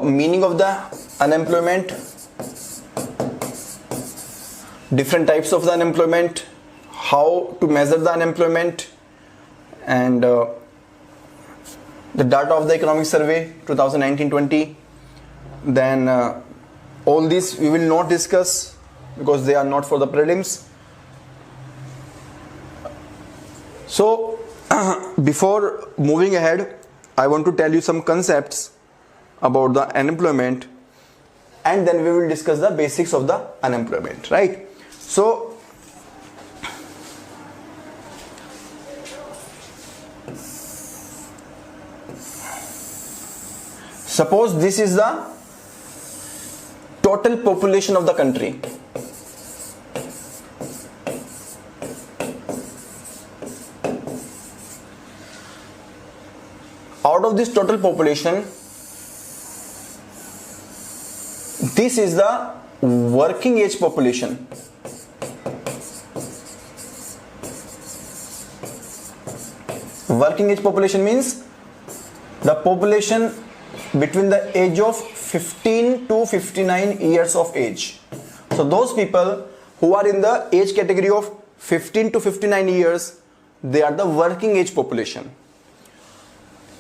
meaning of the unemployment, different types of the unemployment, how to measure the unemployment, and the data of the economic survey 2019-20. Then all these we will not discuss because they are not for the prelims. So before moving ahead, I want to tell you some concepts about the unemployment, and then we will discuss the basics of the unemployment, right? So suppose this is the total population of the country. Out of this total population, this is the working age population. Working age population means the population between the age of 15 to 59 years of age. So those people who are in the age category of 15 to 59 years, they are the working age population.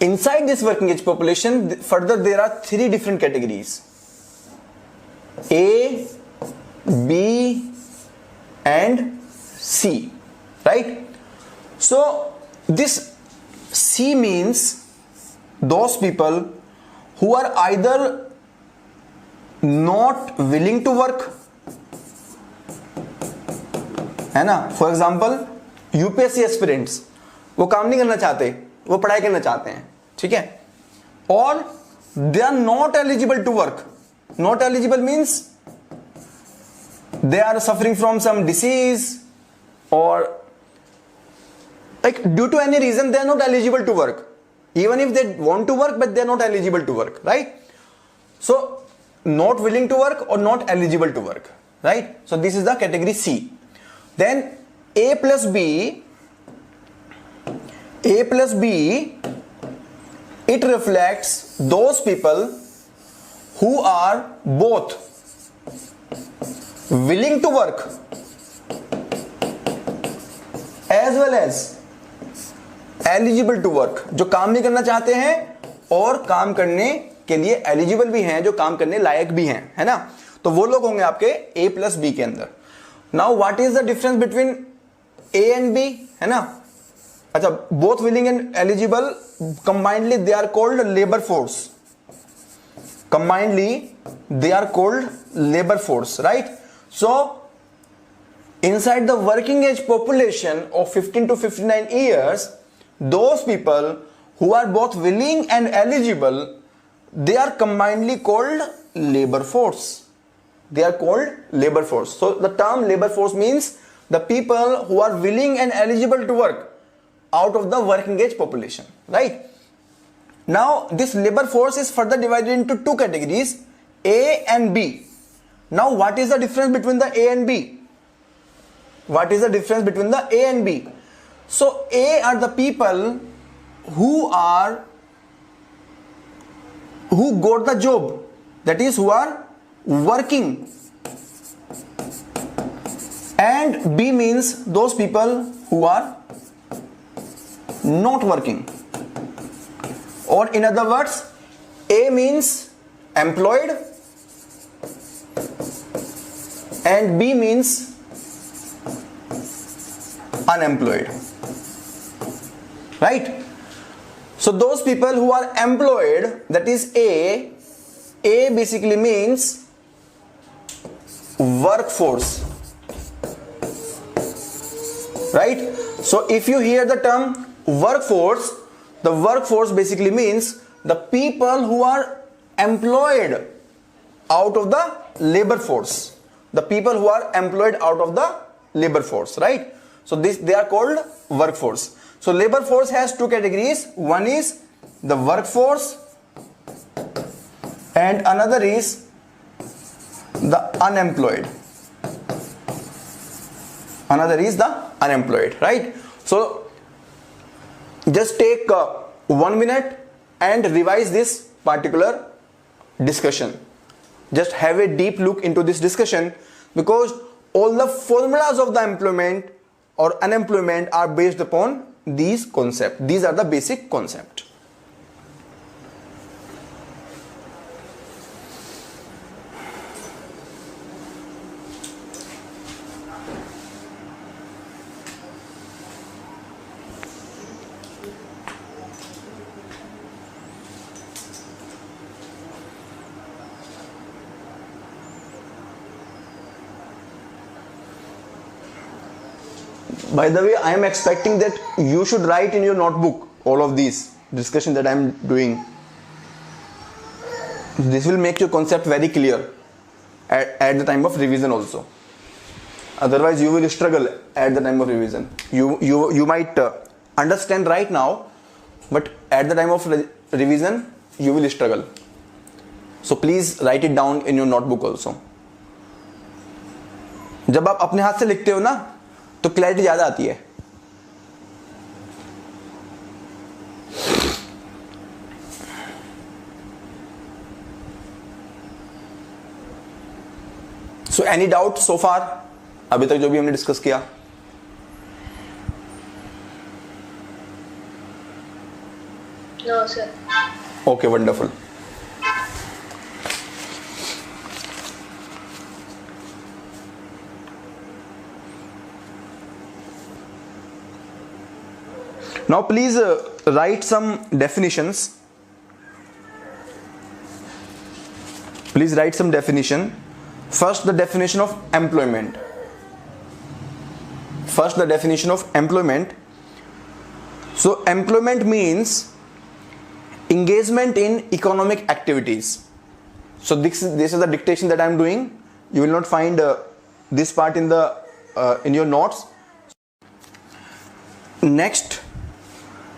Inside this working age population, further there are three different categories: A, B and C, right? So this C means those people who are either not willing to work, है ना? For example, UPSC aspirants, वो काम नहीं करना चाहते, वो पढ़ाई करना चाहते हैं, ठीक है? और they are not eligible to work. Not eligible means they are suffering from some disease, or like due to any reason they are not eligible to work. Even if they want to work, but they are not eligible to work, right? So not willing to work or not eligible to work, right? So this is the category C. Then A plus B, it reflects those people who are both willing to work as well as eligible to work, जो काम नहीं करना चाहते हैं और काम करने के लिए eligible भी हैं, जो काम करने लायक भी हैं, है ना? तो वो लोग होंगे आपके A plus B के अंदर. Now what is the difference between A and B, है ना? अच्छा, both willing and eligible, combinedly they are called labor force. Combinedly they are called labor force, right? So inside the working age population of 15 to 59 years, those people who are both willing and eligible, they are combinedly called labor force. They are called labor force. So the term labor force means the people who are willing and eligible to work out of the working age population, right? Now this labor force is further divided into two categories, A and B. Now what is the difference between the A and B? What is the difference between the A and B? So A are the people who got the job, that is who are working, and B means those people who are not working. Or in other words, A means employed and B means unemployed, right? So those people who are employed, that is A basically means workforce, right? So if you hear the term workforce, the workforce basically means the people who are employed out of the labor force. The people who are employed out of the labor force, right? So they are called workforce. So labor force has two categories. One is the workforce and another is the unemployed. Another is the unemployed, right? So just take 1 minute and revise this particular discussion. Just have a deep look into this discussion, because all the formulas of the employment or unemployment are based upon these concepts. These are the basic concepts. By the way, I am expecting that you should write in your notebook all of these discussion that I am doing. This will make your concept very clear at the time of revision also. Otherwise, you will struggle at the time of revision. You might understand right now, but at the time of revision, you will struggle. So please write it down in your notebook also. जब आप अपने हाथ से लिखते हो ना, तो clarity ज्यादा आती है. सो एनी डाउट सो फार, अभी तक जो भी हमने डिस्कस किया? No sir. Okay, wonderful. Now please write some definitions. Please write some definition. First, the definition of employment. First, the definition of employment. So employment means engagement in economic activities. So this is the dictation that I am doing. You will not find this part in the in your notes. Next,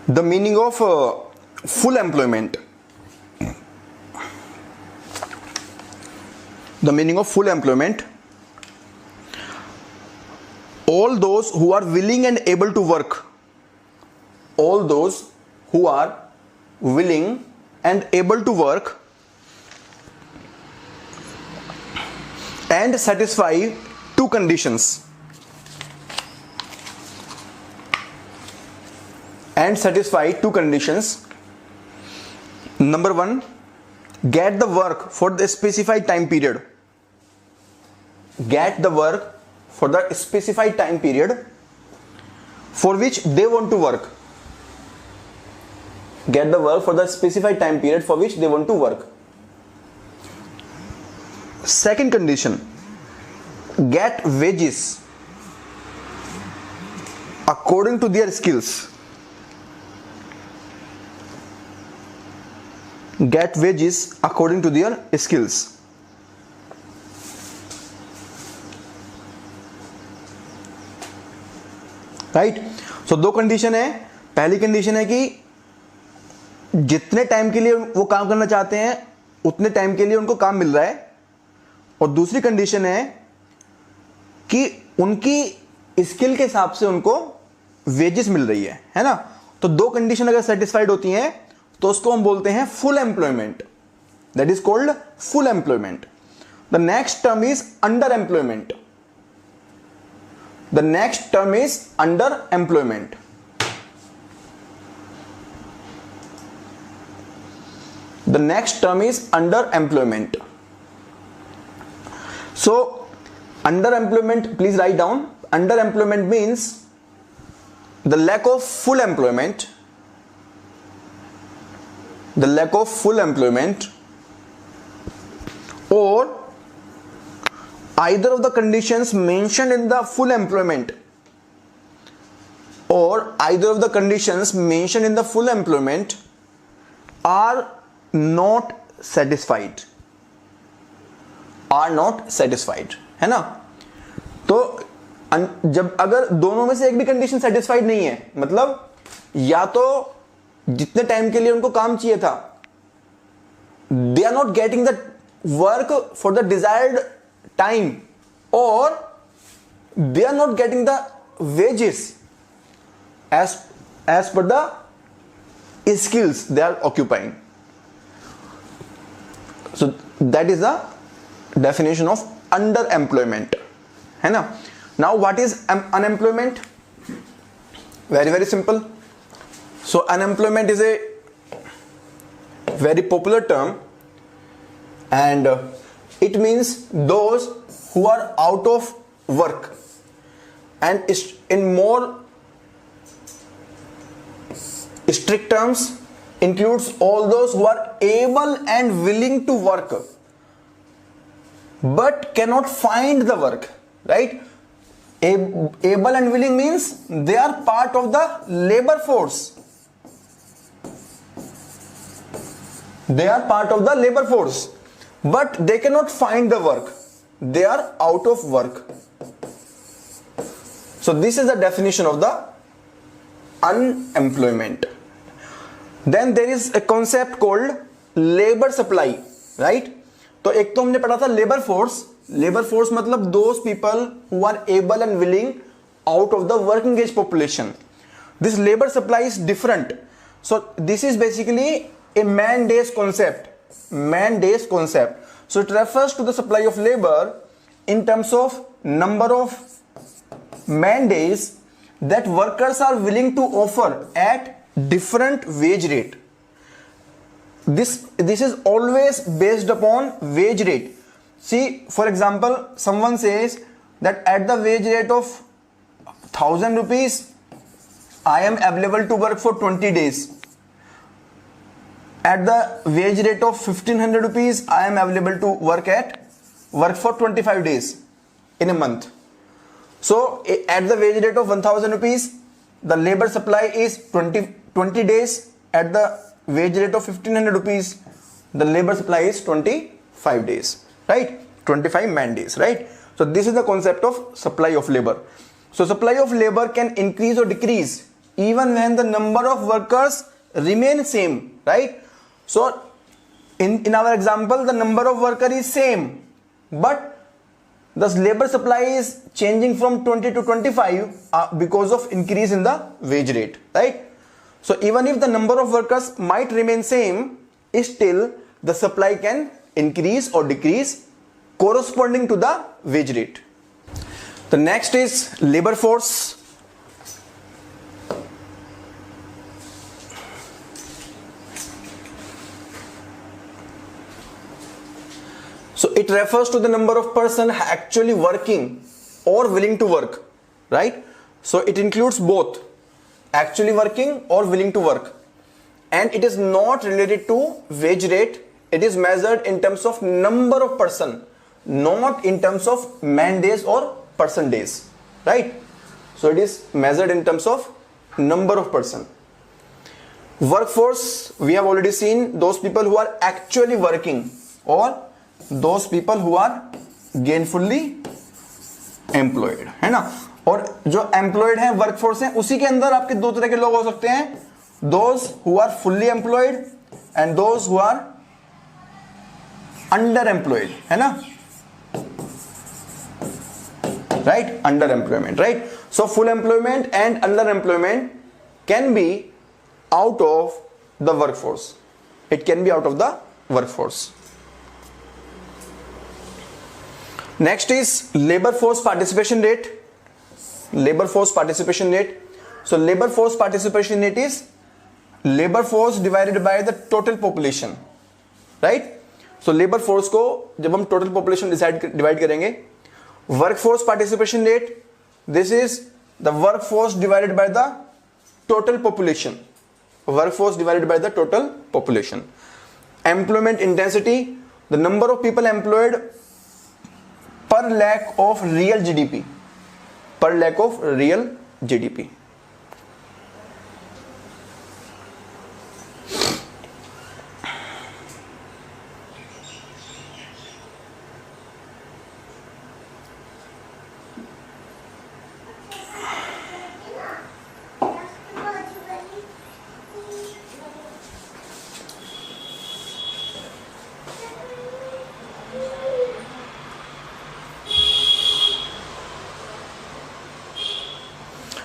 the meaning of full employment. The meaning of full employment: all those who are willing and able to work. All those who are willing and able to work and satisfy two conditions. And satisfy two conditions. Number one, get the work for the specified time period. Get the work for the specified time period for which they want to work. Get the work for the specified time period for which they want to work. Second condition, get wages according to their skills. Get wages according to their skills. Right. So दो condition है. पहली condition है कि जितने time के लिए वो काम करना चाहते हैं उतने टाइम के लिए उनको काम मिल रहा है, और दूसरी कंडीशन है कि उनकी स्किल के हिसाब से उनको वेजेस मिल रही है ना. तो दो कंडीशन अगर सेटिस्फाइड होती हैं तो उसको हम बोलते हैं full employment. That is called full employment. The next term is under employment. The next term is under employment. The next term is under employment. So under employment, please write down. Under employment means the lack of full employment. The lack of full employment, or either of the conditions mentioned in the full employment, or either of the conditions mentioned in the full employment are not satisfied. Are not satisfied, है ना. तो जब अगर दोनों में से एक भी कंडीशन सेटिस्फाइड नहीं है, मतलब या तो जितने टाइम के लिए उनको काम चाहिए था, they are not getting the work for the desired time, or they are not getting the wages as per the skills they are occupying. So that is the definition of underemployment, है ना. Now what is unemployment? Very simple. So unemployment is a very popular term, and it means those who are out of work, and in more strict terms includes all those who are able and willing to work but cannot find the work, right? Able and willing means they are part of the labor force. They are part of the labor force, but they cannot find the work. They are out of work. So this is the definition of the unemployment. Then there is a concept called labor supply, right? तो एक तो हमने पढ़ा था labour force मतलब those people who are able and willing out of the working age population. This labor supply is different. So this is basically a man days concept. So it refers to the supply of labor in terms of number of man days that workers are willing to offer at different wage rate. This is always based upon wage rate. See, for example, someone says that at the wage rate of 1000 rupees I am available to work for 20 days. At the wage rate of 1500 rupees I am available to work for 25 days in a month. So at the wage rate of 1000 rupees the labor supply is 20 days. At the wage rate of 1500 rupees the labor supply is 25 days, right? 25 man days, right? So this is the concept of supply of labor. So supply of labor can increase or decrease even when the number of workers remain same, right? So in our example the number of worker is same, but the labor supply is changing from 20 to 25 because of increase in the wage rate, right? So even if the number of workers might remain same, still the supply can increase or decrease corresponding to the wage rate. The next is labor force. So it refers to the number of person actually working or willing to work, right? So it includes both actually working or willing to work, and it is not related to wage rate. It is measured in terms of number of person, not in terms of man days or person days, right? So it is measured in terms of number of person. Workforce, we have already seen those people who are actually working or those people who are gainfully employed, है ना. और जो employed है workforce है उसी के अंदर आपके दो तरह के लोग हो सकते हैं, those who are fully employed and those who are under employed, है ना, right? Under employment, right? So full employment and under employment can be out of the workforce. It can be out of the workforce. Next is labor force participation rate. Labor force participation rate. So labor force participation rate is labor force divided by the total population, right? So labor force को जब हम total population divide करेंगे, workforce participation rate, this is the workforce divided by the total population. Workforce divided by the total population. Employment intensity, the number of people employed per lakh of real GDP. Per lakh of real GDP.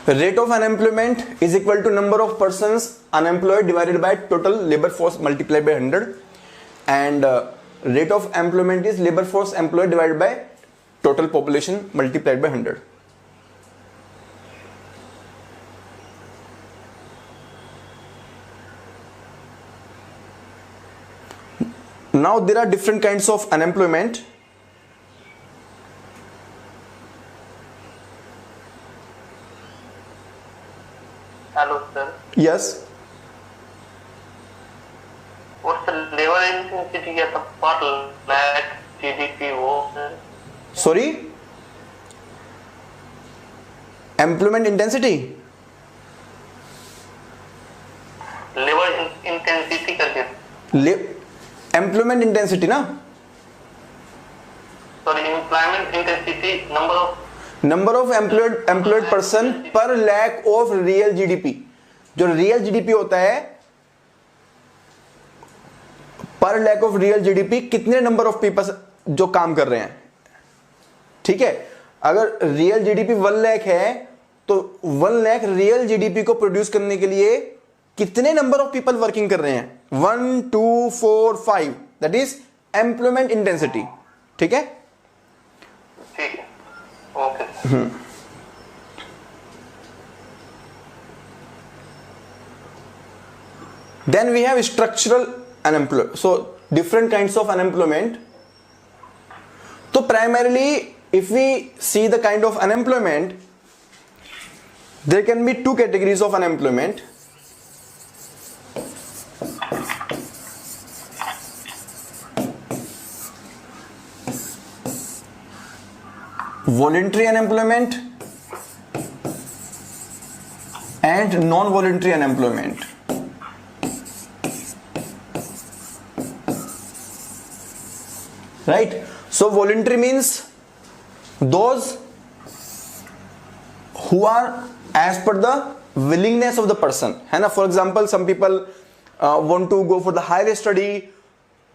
Rate of unemployment is equal to number of persons unemployed divided by total labor force multiplied by 100, and rate of employment is labor force employed divided by total population multiplied by 100. Now there are different kinds of unemployment. Hello, sir. Yes. What's the labor intensity at the per lakh GDP? Sorry? Employment intensity? Labor intensity करके. Employment intensity ना? Sorry, employment intensity number of employed person per lakh of real GDP. जो real GDP होता है, per lakh of real GDP कितने number of people जो काम कर रहे हैं, ठीक है? अगर real GDP 1 लाख है तो 1 लाख real GDP को प्रोड्यूस करने के लिए कितने नंबर ऑफ पीपल वर्किंग कर रहे हैं? 1, 2, 4, 5. That is employment intensity. ठीक है, ठीक है, okay. Then we have structural unemployment. So different kinds of unemployment. तो primarily if we see the kind of unemployment, there can be 2 categories of unemployment. Voluntary unemployment and non-voluntary unemployment. Right? So voluntary means those who are as per the willingness of the person, है ना? For example, some people want to go for the higher study.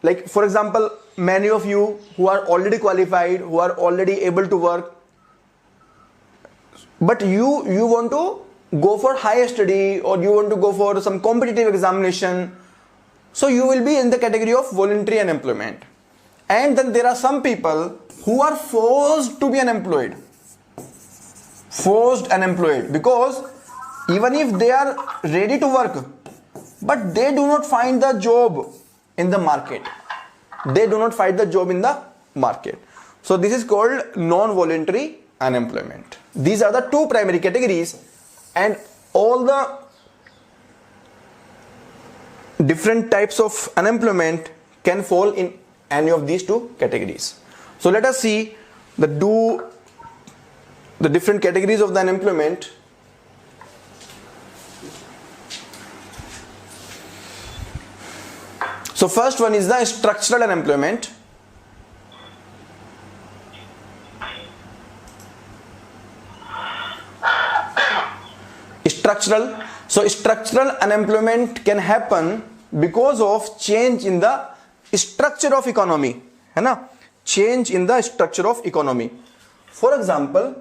Like for example, many of you who are already qualified, who are already able to work, but you want to go for higher study or you want to go for some competitive examination, so you will be in the category of voluntary unemployment. And then there are some people who are forced to be unemployed, because even if they are ready to work, but they do not find the job in the market. So this is called non-voluntary unemployment. These are the 2 primary categories, and all the different types of unemployment can fall in any of these 2 categories. So let us see the different categories of the unemployment. So first one is the structural unemployment. So structural unemployment can happen because of change in the structure of economy, है ना? Change in the structure of economy. For example,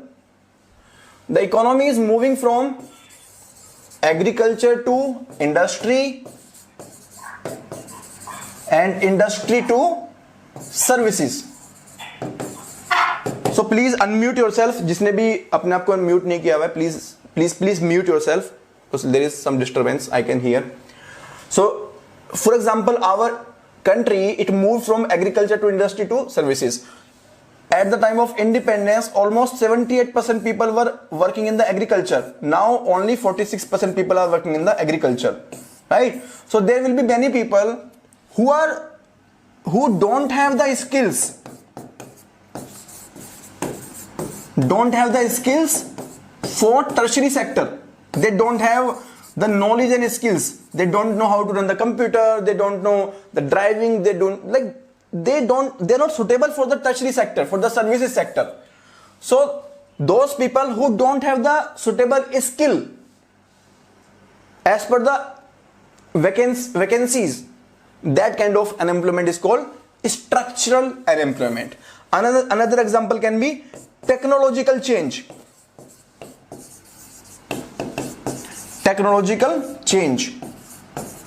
the economy is moving from agriculture to industry and industry to services. So please unmute yourself. जिसने भी अपने आप को unmute नहीं किया हुआ है, please mute yourself because there is some disturbance I can hear. So for example, our country, it moved from agriculture to industry to services. At the time of independence, almost 78% people were working in the agriculture. Now only 46% people are working in the agriculture, right? So there will be many people who don't have the skills for tertiary sector. They don't have the knowledge and skills. They don't know how to run the computer, they don't know the driving, they're not suitable for the tertiary sector, for the services sector. So those people who don't have the suitable skill as per the vacancies, that kind of unemployment is called structural unemployment. Another example can be technological change.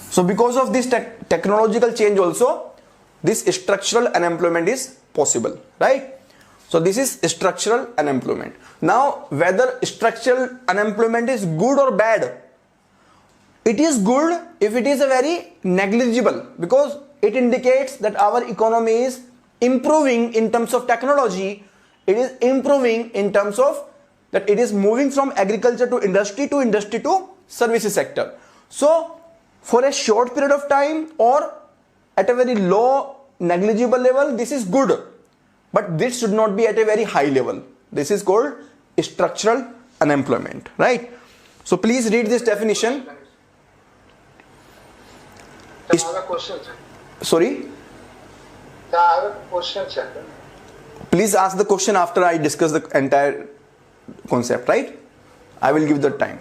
So because of this technological change also, this structural unemployment is possible, right? So this is structural unemployment. Now, whether structural unemployment is good or bad, it is good if it is a very negligible, because it indicates that our economy is improving in terms of technology. It is improving in terms of that it is moving from agriculture to industry to services sector. So for a short period of time or at a very low negligible level, this is good, but this should not be at a very high level. This is called structural unemployment, right? So please read this definition. I have a question, sir. Sorry, I have a question, sir. please ask the question after I discuss the entire concept, right? I will give the time.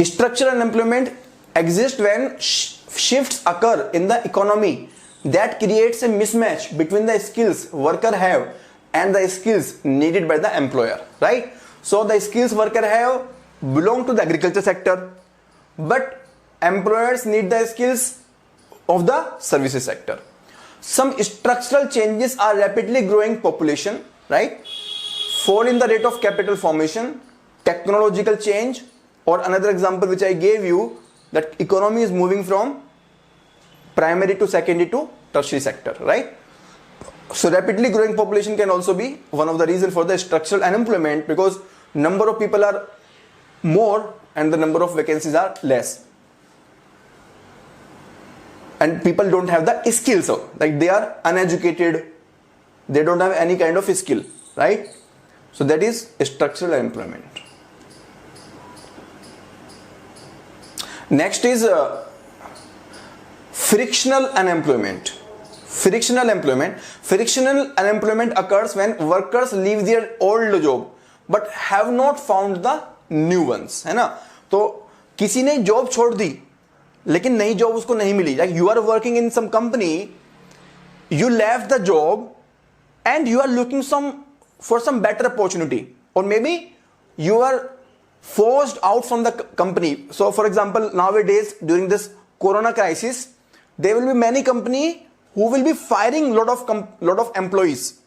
Structural unemployment exists when shifts occur in the economy that creates a mismatch between the skills worker have and the skills needed by the employer, right? So the skills worker have belong to the agriculture sector, but employers need the skills of the services sector. Some structural changes are rapidly growing population, right? Fall in the rate of capital formation, technological change, or another example which I gave you, that economy is moving from primary to secondary to tertiary sector, right? So rapidly growing population can also be one of the reasons for the structural unemployment, because number of people are more and the number of vacancies are less. And people don't have the skills, like they are uneducated, they don't have any kind of skill, right? So that is structural unemployment. Next is frictional unemployment. Frictional unemployment occurs when workers leave their old job but have not found the new ones, है ना? तो किसी ने job छोड़ दी लेकिन नई job उसको नहीं मिली. Like you are working in some company, you left the job and you are looking for some better opportunity, or maybe you are forced out from the company. So for example, nowadays during this corona crisis, there will be many company who will be firing lot of employees,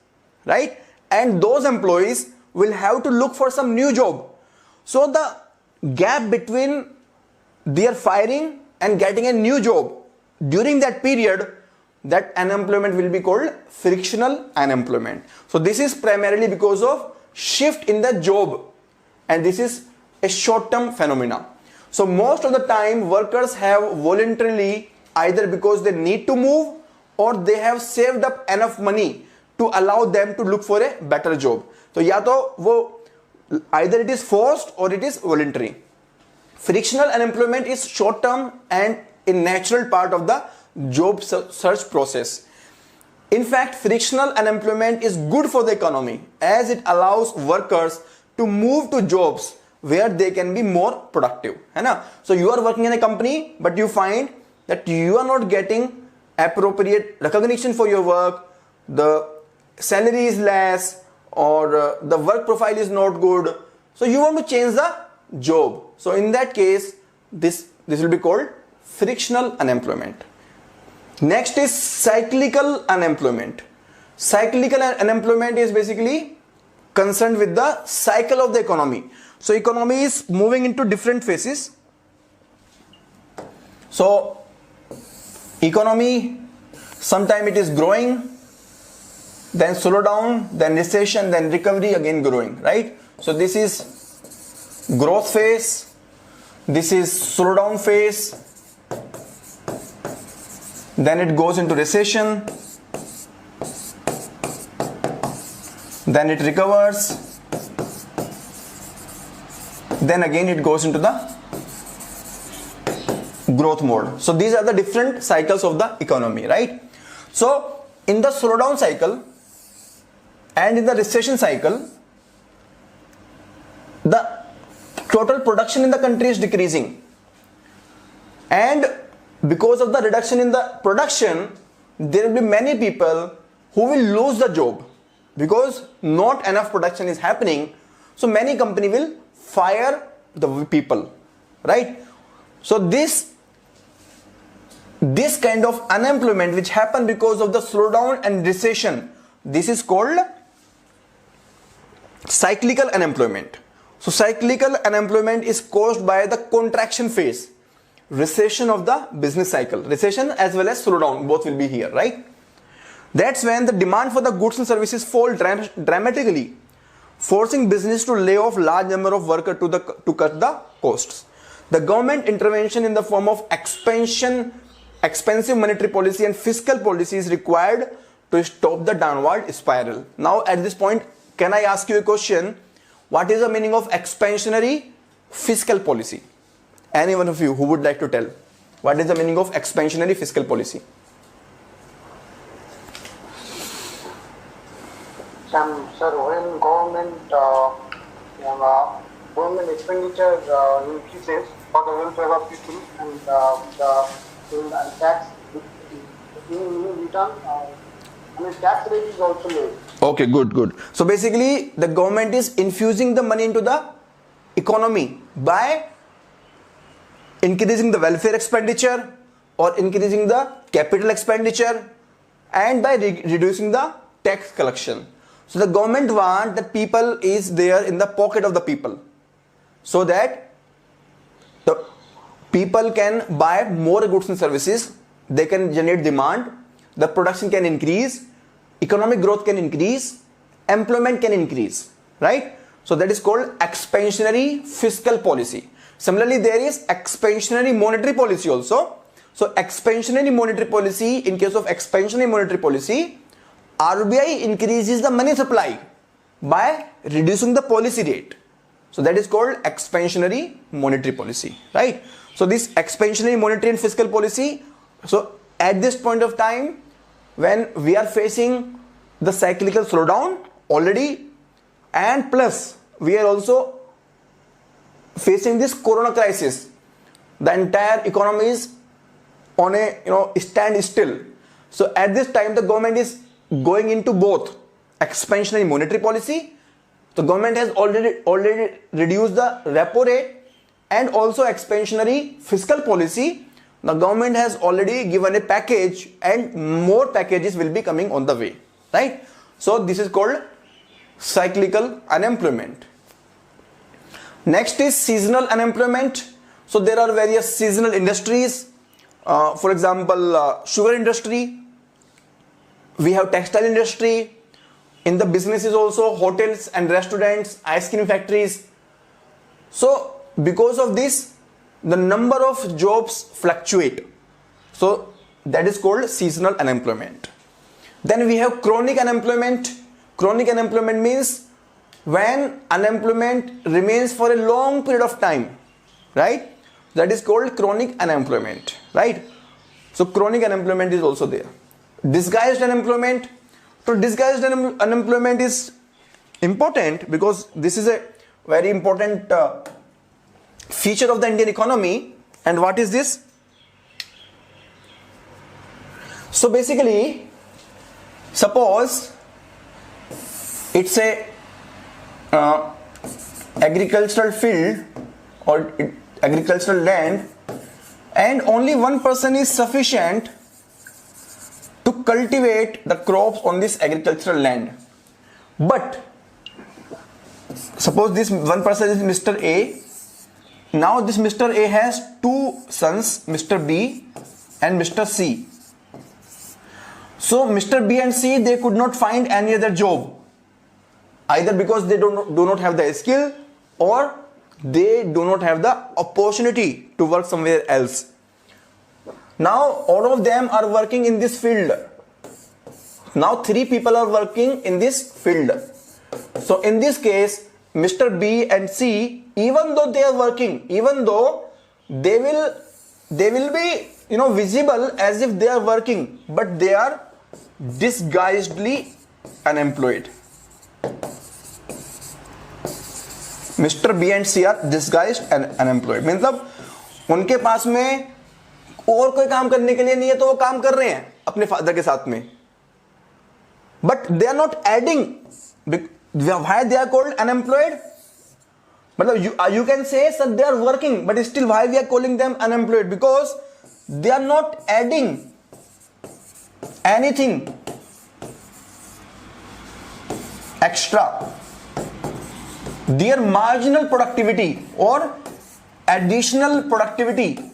right? And those employees will have to look for some new job. So the gap between their firing and getting a new job, during that period, that unemployment will be called frictional unemployment. So this is primarily because of shift in the job, and this is a short-term phenomena. So most of the time workers have voluntarily, either because they need to move or they have saved up enough money to allow them to look for a better job. So या तो वो either it is forced or it is voluntary. Frictional unemployment is short-term and a natural part of the job search process. In fact, frictional unemployment is good for the economy as it allows workers to move to jobs where they can be more productive, है ना? So you are working in a company but you find that you are not getting appropriate recognition for your work, the salary is less, or the work profile is not good, so you want to change the job. So in that case, this will be called frictional unemployment. Next is cyclical unemployment. Cyclical unemployment is basically concerned with the cycle of the economy. So economy is moving into different phases. So economy, sometime it is growing, then slow down, then recession, then recovery, again growing, right? So this is growth phase, this is slow down phase, then it goes into recession, then it recovers, then again it goes into the growth mode. So these are the different cycles of the economy, right? So in the slowdown cycle and in the recession cycle, the total production in the country is decreasing, and because of the reduction in the production, there will be many people who will lose the job because not enough production is happening. So many company will fire the people, right? So this this kind of unemployment which happen because of the slowdown and recession, this is called cyclical unemployment. So cyclical unemployment is caused by the contraction phase, recession of the business cycle. Recession as well as slowdown, both will be here, right? That's when the demand for the goods and services fall dramatically, forcing business to lay off large number of workers to cut the costs. The government intervention in the form of expensive monetary policy and fiscal policy is required to stop the downward spiral. Now at this point, can I ask you a question? What is the meaning of expansionary fiscal policy? Any one of you who would like to tell? What is the meaning of expansionary fiscal policy? Sir, when government expenditure increases for the welfare of people and the tax in return, tax rate is also low. Okay, good. So basically, the government is infusing the money into the economy by increasing the welfare expenditure or increasing the capital expenditure and by reducing the tax collection. So the government wants that people is there in the pocket of the people, so that the people can buy more goods and services, they can generate demand, the production can increase, economic growth can increase, employment can increase, right? So that is called expansionary fiscal policy. Similarly, there is expansionary monetary policy also. So expansionary monetary policy, in case of expansionary monetary policy, RBI increases the money supply by reducing the policy rate. So that is called expansionary monetary policy, right? So this expansionary monetary and fiscal policy, so at this point of time, when we are facing the cyclical slowdown already, and plus we are also facing this corona crisis, the entire economy is on a standstill. So at this time, the government is going into both expansionary monetary policy. The government has already reduced the repo rate, and also expansionary fiscal policy. The government has already given a package, and more packages will be coming on the way, right? So this is called cyclical unemployment. Next is seasonal unemployment. So there are various seasonal industries. For example, sugar industry. We have textile industry. In the businesses also, hotels and restaurants, ice cream factories. So because of this, the number of jobs fluctuate. So that is called seasonal unemployment. Then we have chronic unemployment. Chronic unemployment means when unemployment remains for a long period of time, right? That is called chronic unemployment, right? So chronic unemployment is also there. Disguised unemployment. So disguised unemployment is important because this is a very important feature of the Indian economy. And what is this? So basically, suppose it's a agricultural field or agricultural land, and only one person is sufficient to cultivate the crops on this agricultural land. But suppose this one person is Mr. A. Now this Mr. A has two sons, Mr. B and Mr. C. So Mr. B and C, they could not find any other job, either because they do not have the skill, or they do not have the opportunity to work somewhere else. Now all of them are working in this field. Now three people are working in this field. So in this case, Mr. B and C, even though they are working, even though they will be visible as if they are working, but they are disguisedly unemployed. Mr. B and C are disguised and unemployed. मतलब उनके पास में और कोई काम करने के लिए नहीं है, तो वो काम कर रहे हैं अपने फादर के साथ में, but they are not adding. Why they are called unemployed? मतलब you can say sir they are working, but still why we are calling them unemployed? Because they are not adding anything extra. Their marginal productivity or additional productivity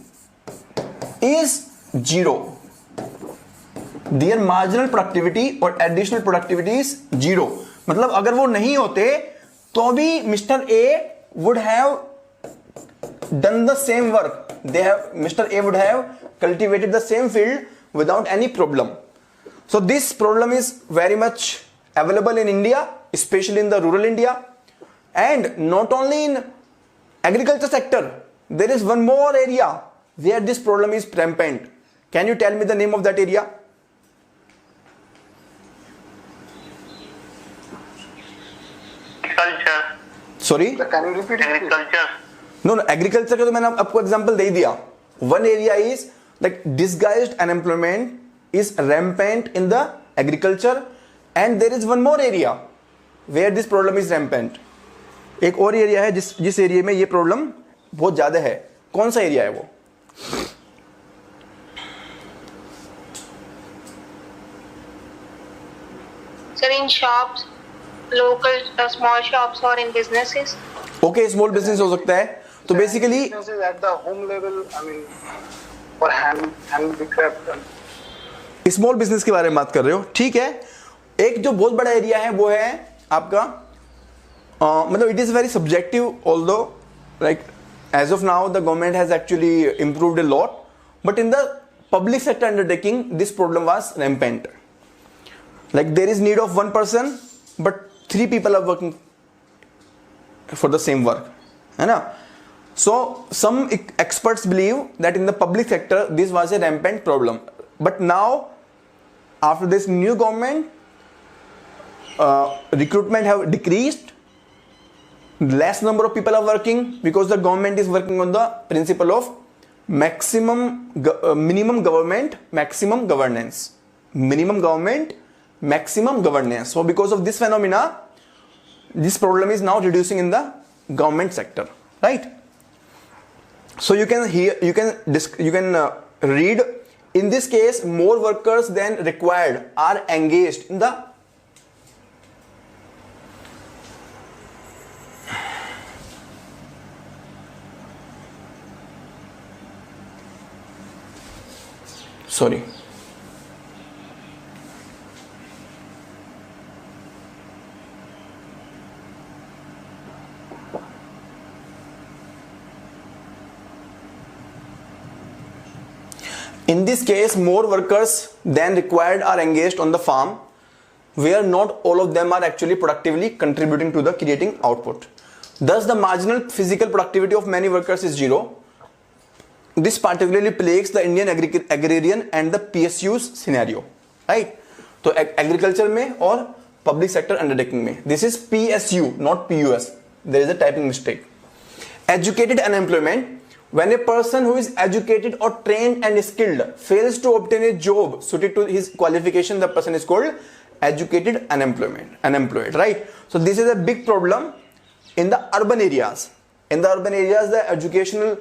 is zero. Their marginal productivity or additional productivity is zero. मतलब अगर वो नहीं होते तो भी Mr. A would have done the same work. Mr. A would have cultivated the same field without any problem. So this problem is very much available in India, especially in the rural India, and not only in agriculture sector. There is one more area where this problem is rampant. Can you tell me the name of that area? Agriculture. Sorry? Can you repeat it, please? Agriculture. No, agriculture का तो मैंने आपको example दे दिया. One area is like disguised unemployment is rampant in the agriculture, and there is one more area where this problem is rampant. एक और area है जिस area में ये प्रॉब्लम बहुत ज्यादा है. कौन सा एरिया है वो? Sir, in shops, local small shops or in businesses. Okay, small business हो सकता है. तो basically Businesses at the home level, I mean, for handicraft. Small business के बारे में बात कर रहे हो, ठीक है. एक जो बहुत बड़ा एरिया है वो है आपका मतलब it is very subjective, although like as of now the government has actually improved a lot, but in the public sector undertaking this problem was rampant. Like there is need of one person but 3 people are working for the same work, है ना. So some experts believe that in the public sector this was a rampant problem, but now after this new government recruitment have decreased, less number of people are working because the government is working on the principle of minimum government maximum governance, minimum government maximum governance. So because of this phenomena this problem is now reducing in the government sector, right? So you can read in this case more workers than required are engaged in the sorry. In this case, more workers than required are engaged on the farm, where not all of them are actually productively contributing to the creating output. Thus, the marginal physical productivity of many workers is zero. This particularly plagues the Indian agrarian and the PSU's scenario, right? So, agriculture में और public sector undertaking में. This is PSU, not PUS. There is a typing mistake. Educated unemployment. When a person who is educated or trained and skilled fails to obtain a job suited to his qualification, the person is called educated unemployed, right? So this is a big problem in the urban areas. In the urban areas, the educational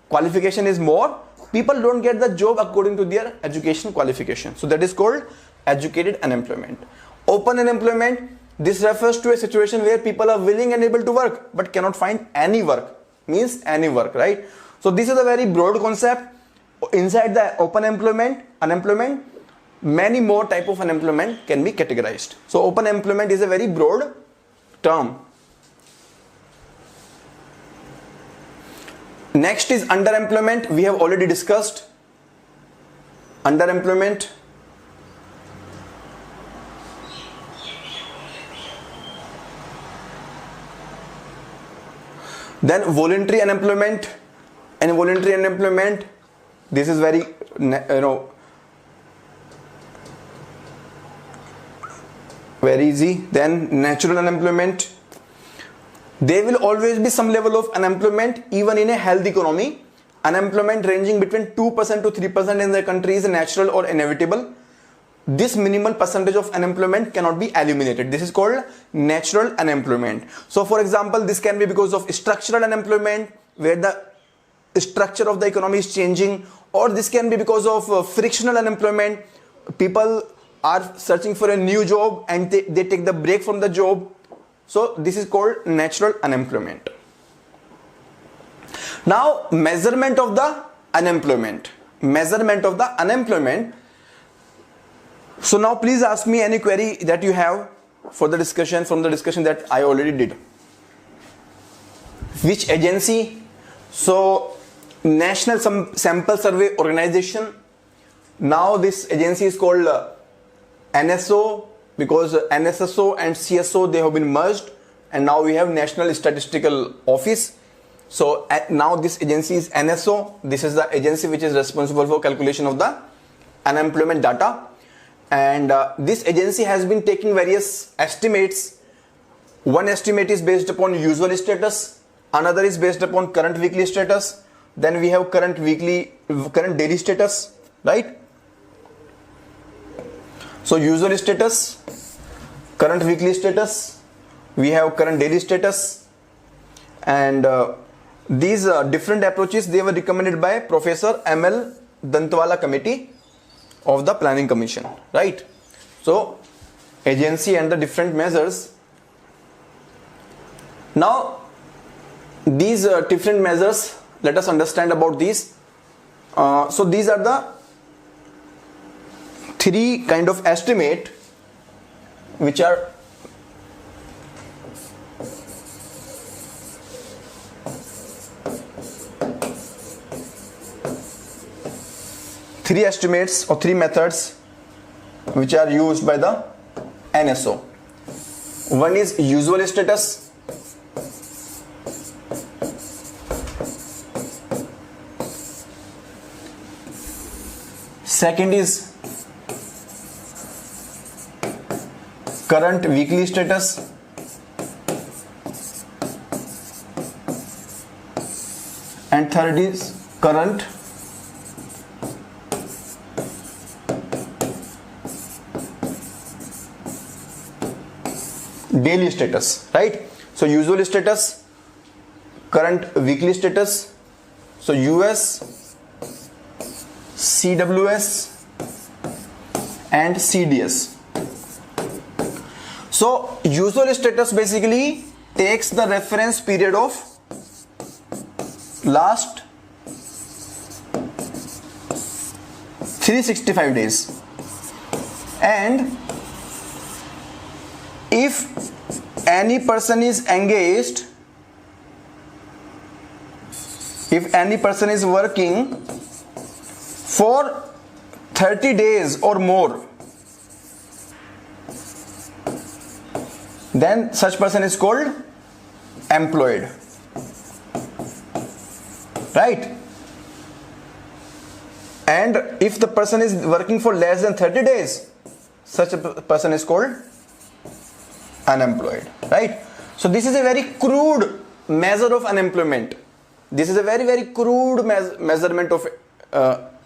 qualification is more. People don't get the job according to their education qualification. So that is called educated unemployment. Open unemployment, this refers to a situation where people are willing and able to work but cannot find any work. Means any work, right? So this is a very broad concept. Inside the open unemployment, many more type of unemployment can be categorized. So open employment is a very broad term. Next is underemployment. We have already discussed underemployment. Then voluntary unemployment. And voluntary unemployment, this is very very easy. Then natural unemployment. There will always be some level of unemployment even in a healthy economy. Unemployment ranging between 2% to 3% in the country is natural or inevitable. This minimal percentage of unemployment cannot be eliminated. This is called natural unemployment. So for example, this can be because of structural unemployment, where the structure of the economy is changing, or this can be because of frictional unemployment. People are searching for a new job and they take the break from the job. So this is called natural unemployment. Now measurement of the unemployment. So now please ask me any query that you have for the discussion, from the discussion that I already did. Which agency? So National Sample Survey Organization. Now this agency is called NSO, because NSSO and CSO, they have been merged, and now we have National Statistical Office. So now this agency is NSO. This is the agency which is responsible for calculation of the unemployment data. And this agency has been taking various estimates. One estimate is based upon usual status, another is based upon current weekly status, then we have current daily status, right? So usual status, current weekly status, we have current daily status, and these different approaches, they were recommended by Professor M.L. Dantwala Committee of the Planning Commission, right? So agency and the different measures. Now these different measures, let us understand about these. So these are the three kind of estimate which are three estimates or three methods which are used by the NSO. One is usual status, second is current weekly status, and third is current daily status, right? So usual status, current weekly status, so US, CWS and CDS. So usual status basically takes the reference period of last 365 days, and if any person is engaged, if any person is working for 30 days or more, then such person is called employed, right? And if the person is working for less than 30 days, such a person is called unemployed, right? So this is a very crude measure of unemployment. This is a very, very crude measurement of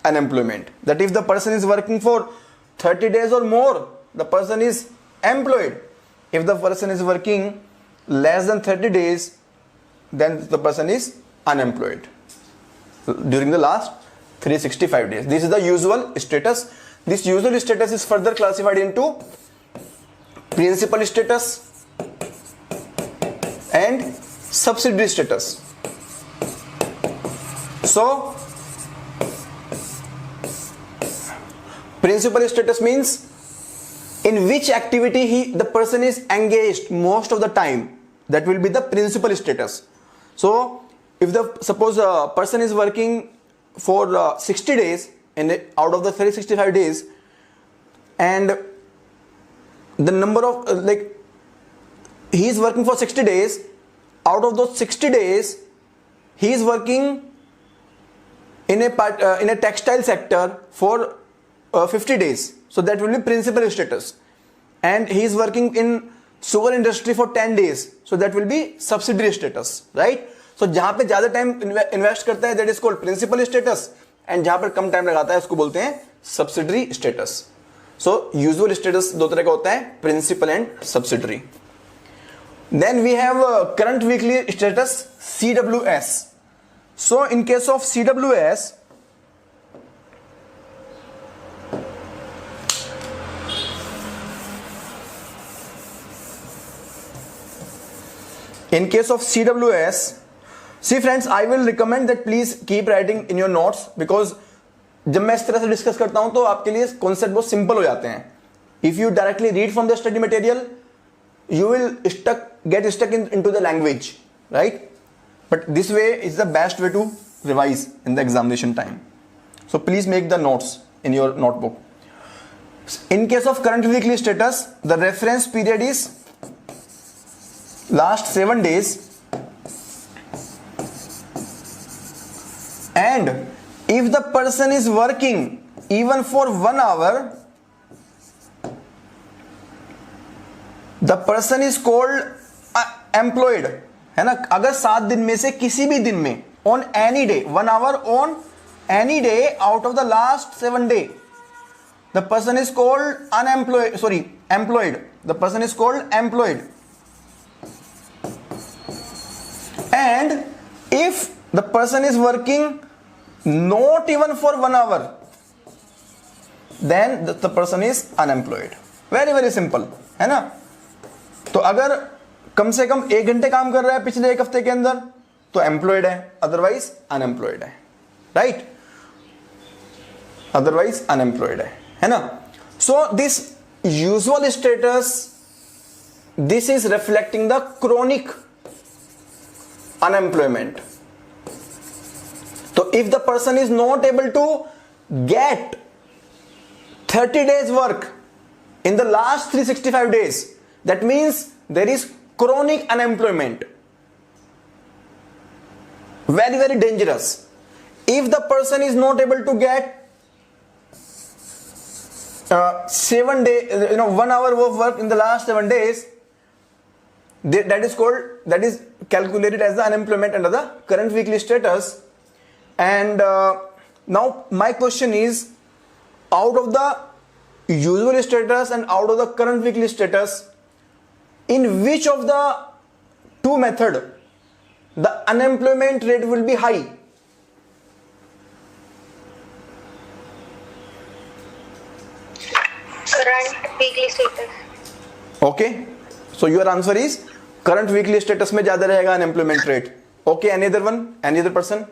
unemployment, that if the person is working for 30 days or more, the person is employed. If the person is working less than 30 days, then the person is unemployed during the last 365 days. This is the usual status. This usual status is further classified into principal status and subsidiary status. So principal status means in which activity the person is engaged most of the time. That will be the principal status. So if suppose a person is working for 60 days and out of the 365 days, and the number of he is working for 60 days, out of those 60 days he is working in a textile sector for 50 days, so that will be principal status. And he is working in sugar industry for 10 days, so that will be subsidiary status, right? So जहाँ पे ज़्यादा time invest करता है, that is called principal status, and जहाँ पर कम time लगाता है उसको बोलते हैं subsidiary status. So usual status दो तरह का होता है, principal and subsidiary. Then we have current weekly status, CWS. So in case of CWS, see friends, I will recommend that please keep writing in your notes, because जब मैं इस तरह से डिस्कस करता हूं तो आपके लिए कॉन्सेप्ट बहुत सिंपल हो जाते हैं. If you directly read from the study material, you will get stuck into the language, right? But this way is the best way to revise in the examination time. So please make the notes in your notebook. In case of current weekly status, the reference period is last 7 days, and if the person is working even for 1 hour, the person is called employed, है ना. अगर 7 दिन में से किसी भी दिन में, on any day, 1 hour on any day out of the last 7 day, the person is called unemployed, sorry employed, the person is called employed. And if the person is working not even for 1 hour, then the person is unemployed. Very very simple, है ना. तो अगर कम से कम 1 घंटे काम कर रहा है पिछले 1 हफ्ते के अंदर तो एम्प्लॉयड है, अदरवाइज अनएम्प्लॉयड है, राइट. अदरवाइज अनएम्प्लॉयड है ना. So this usual status, this is reflecting the chronic unemployment. तो if the person is not able to get 30 days work in the last 365 days, that means there is chronic unemployment. Very very dangerous. If the person is not able to get 7 day, 1 hour of work in the last 7 days, that is calculated as the unemployment under the current weekly status. And now my question is, out of the usual status and out of the current weekly status, in which of the two method the unemployment rate will be high? Current weekly status. Okay, so your answer is current weekly status में ज्यादा रहेगा unemployment rate. Okay, any other one, any other person?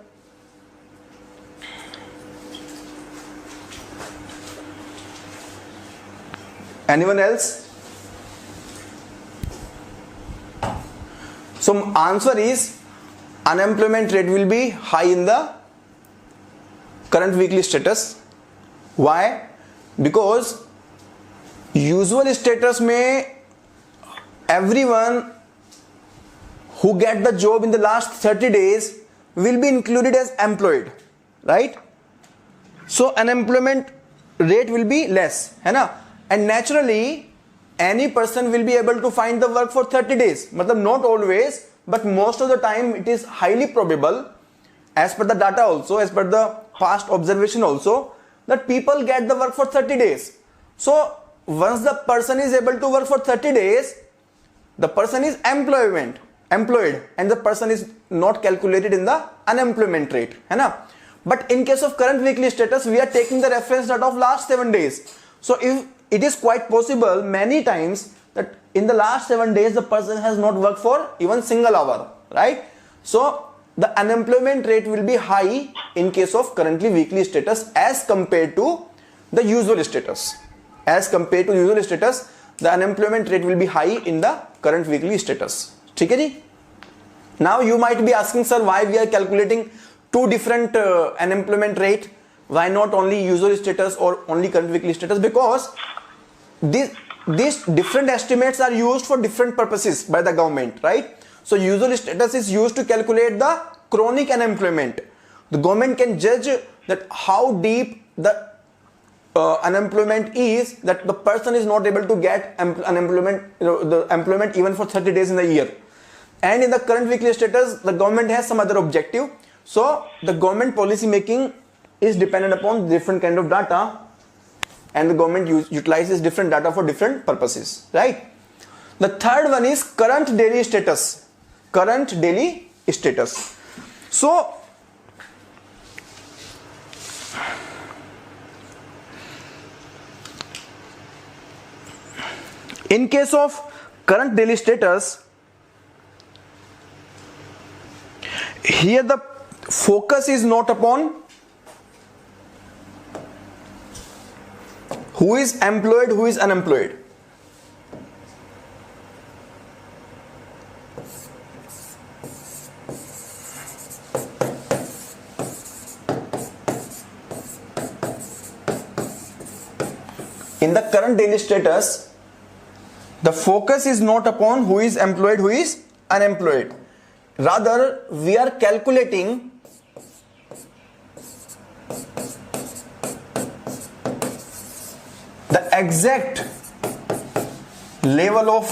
Anyone else? So answer is unemployment rate will be high in the current weekly status. Why? Because usual status में everyone who get the job in the last 30 days will be included as employed, right? So unemployment rate will be less, है ना. And naturally any person will be able to find the work for 30 days. मतलब not always, but most of the time it is highly probable, as per the data also, as per the past observation also, that people get the work for 30 days. So once the person is able to work for 30 days, the person is employed, and the person is not calculated in the unemployment rate, है ना. But in case of current weekly status, we are taking the reference data of last 7 days. So if it is quite possible many times that in the last 7 days the person has not worked for even single hour, right? So the unemployment rate will be high in case of currently weekly status as compared to the usual status. As compared to usual status, the unemployment rate will be high in the current weekly status. ठीक है जी. Now you might be asking, sir, why we are calculating two different unemployment rate? Why not only usual status or only current weekly status? Because these different estimates are used for different purposes by the government, right? So usual status is used to calculate the chronic unemployment. The government can judge that how deep the unemployment is, that the person is not able to get unemployment, the employment even for 30 days in the year. And in the current weekly status, the government has some other objective. So the government policy making is dependent upon different kind of data, and the government utilizes different data for different purposes, right? The third one is current daily status. Current daily status. So In case of current daily status, here the focus is not upon who is employed, who is unemployed. In the current daily status, the focus is not upon who is employed, who is unemployed. Rather, we are calculating the exact level of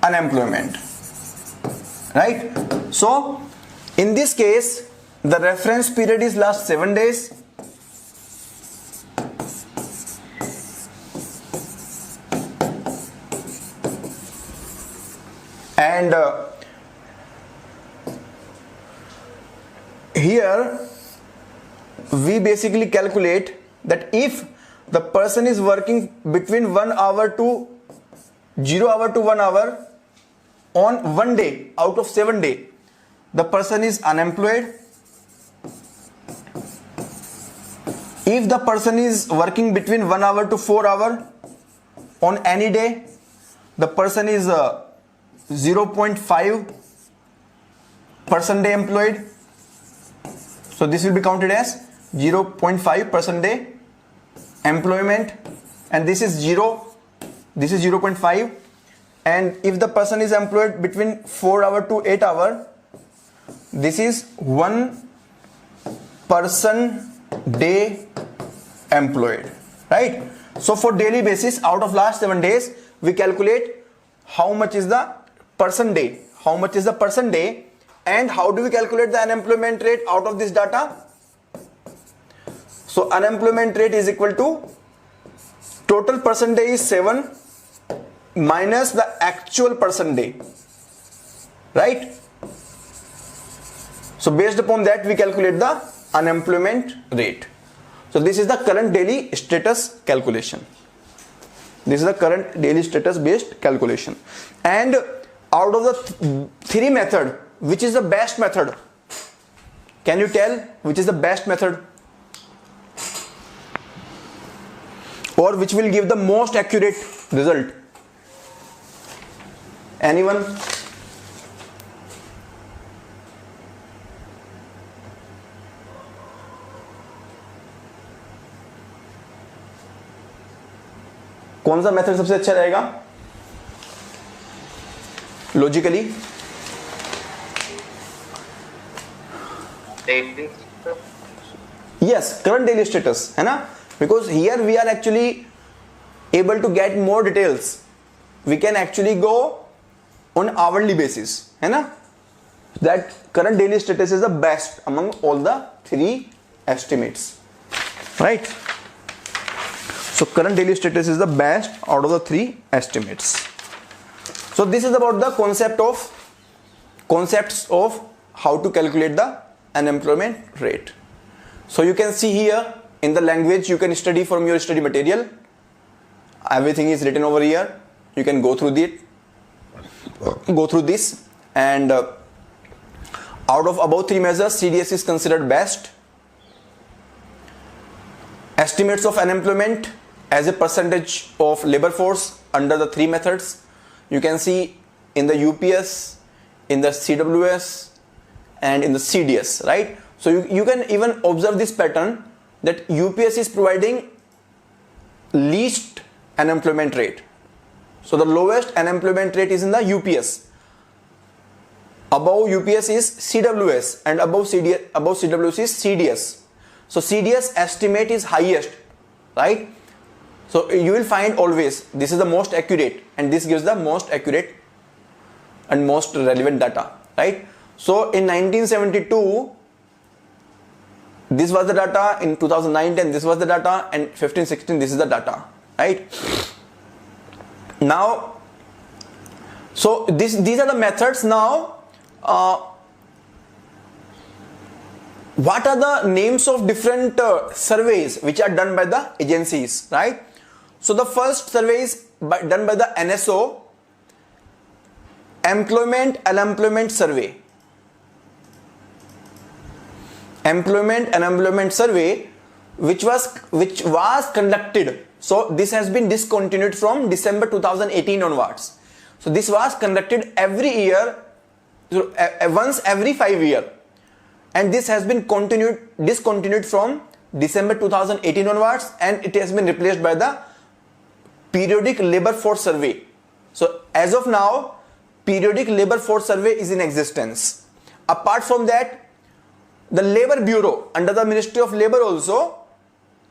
unemployment, right? So, in this case, the reference period is last 7 days. And here we basically calculate that if the person is working between 1 hour to 0 hour to 1 hour on 1 day out of 7 days, the person is unemployed. If the person is working between 1 hour to 4 hour on any day, the person is 0.5% day employed. So this will be counted as 0.5% day employment, and this is 0, this is 0.5. And if the person is employed between 4 hour to 8 hour, this is 1% day employed, right? So for daily basis, out of last 7 days, we calculate how much is the person day, how much is the person day, and how do we calculate the unemployment rate out of this data? So unemployment rate is equal to total person day is 7 minus the actual person day, right? So based upon that, we calculate the unemployment rate. So this is the current daily status calculation. This is the current daily status based calculation. And out of the three method, which is the best method? Can you tell which is the best method? Or which will give the most accurate result? Anyone? कौन सा method सबसे अच्छा रहेगा logically? Yes, current daily status, है ना? Because here we are actually able to get more details. We can actually go on hourly basis, है ना? That current daily status is the best among all the three estimates, right? So current daily status is the best out of the three estimates. So this is about the concepts of how to calculate the unemployment rate. So you can see here in the language you can study from your study material. Everything is written over here. You can go through this, and out of above three measures, CDS is considered best. Estimates of unemployment as a percentage of labor force under the three methods. You can see in the UPS, in the CWS, and in the CDS, right? So you can even observe this pattern that UPS is providing least unemployment rate. So the lowest unemployment rate is in the UPS. Above UPS is CWS, and above CWS is CDS. So CDS estimate is highest, right? So you will find always this is the most accurate, and this gives the most accurate and most relevant data, right? So in 1972, this was the data. In 2009-10, this was the data, and 15-16, this is the data, right? Now, so these are the methods. Now, what are the names of different surveys which are done by the agencies, right? So the first survey is done by the NSO, Employment Unemployment Survey. Employment and Unemployment Survey, which was conducted. So this has been discontinued from December 2018 onwards. So this was conducted every year, once every 5 years, and this has been discontinued from December 2018 onwards, and it has been replaced by the Periodic Labor Force Survey. So as of now, Periodic Labor Force Survey is in existence. Apart from that, the Labor Bureau under the Ministry of Labor also,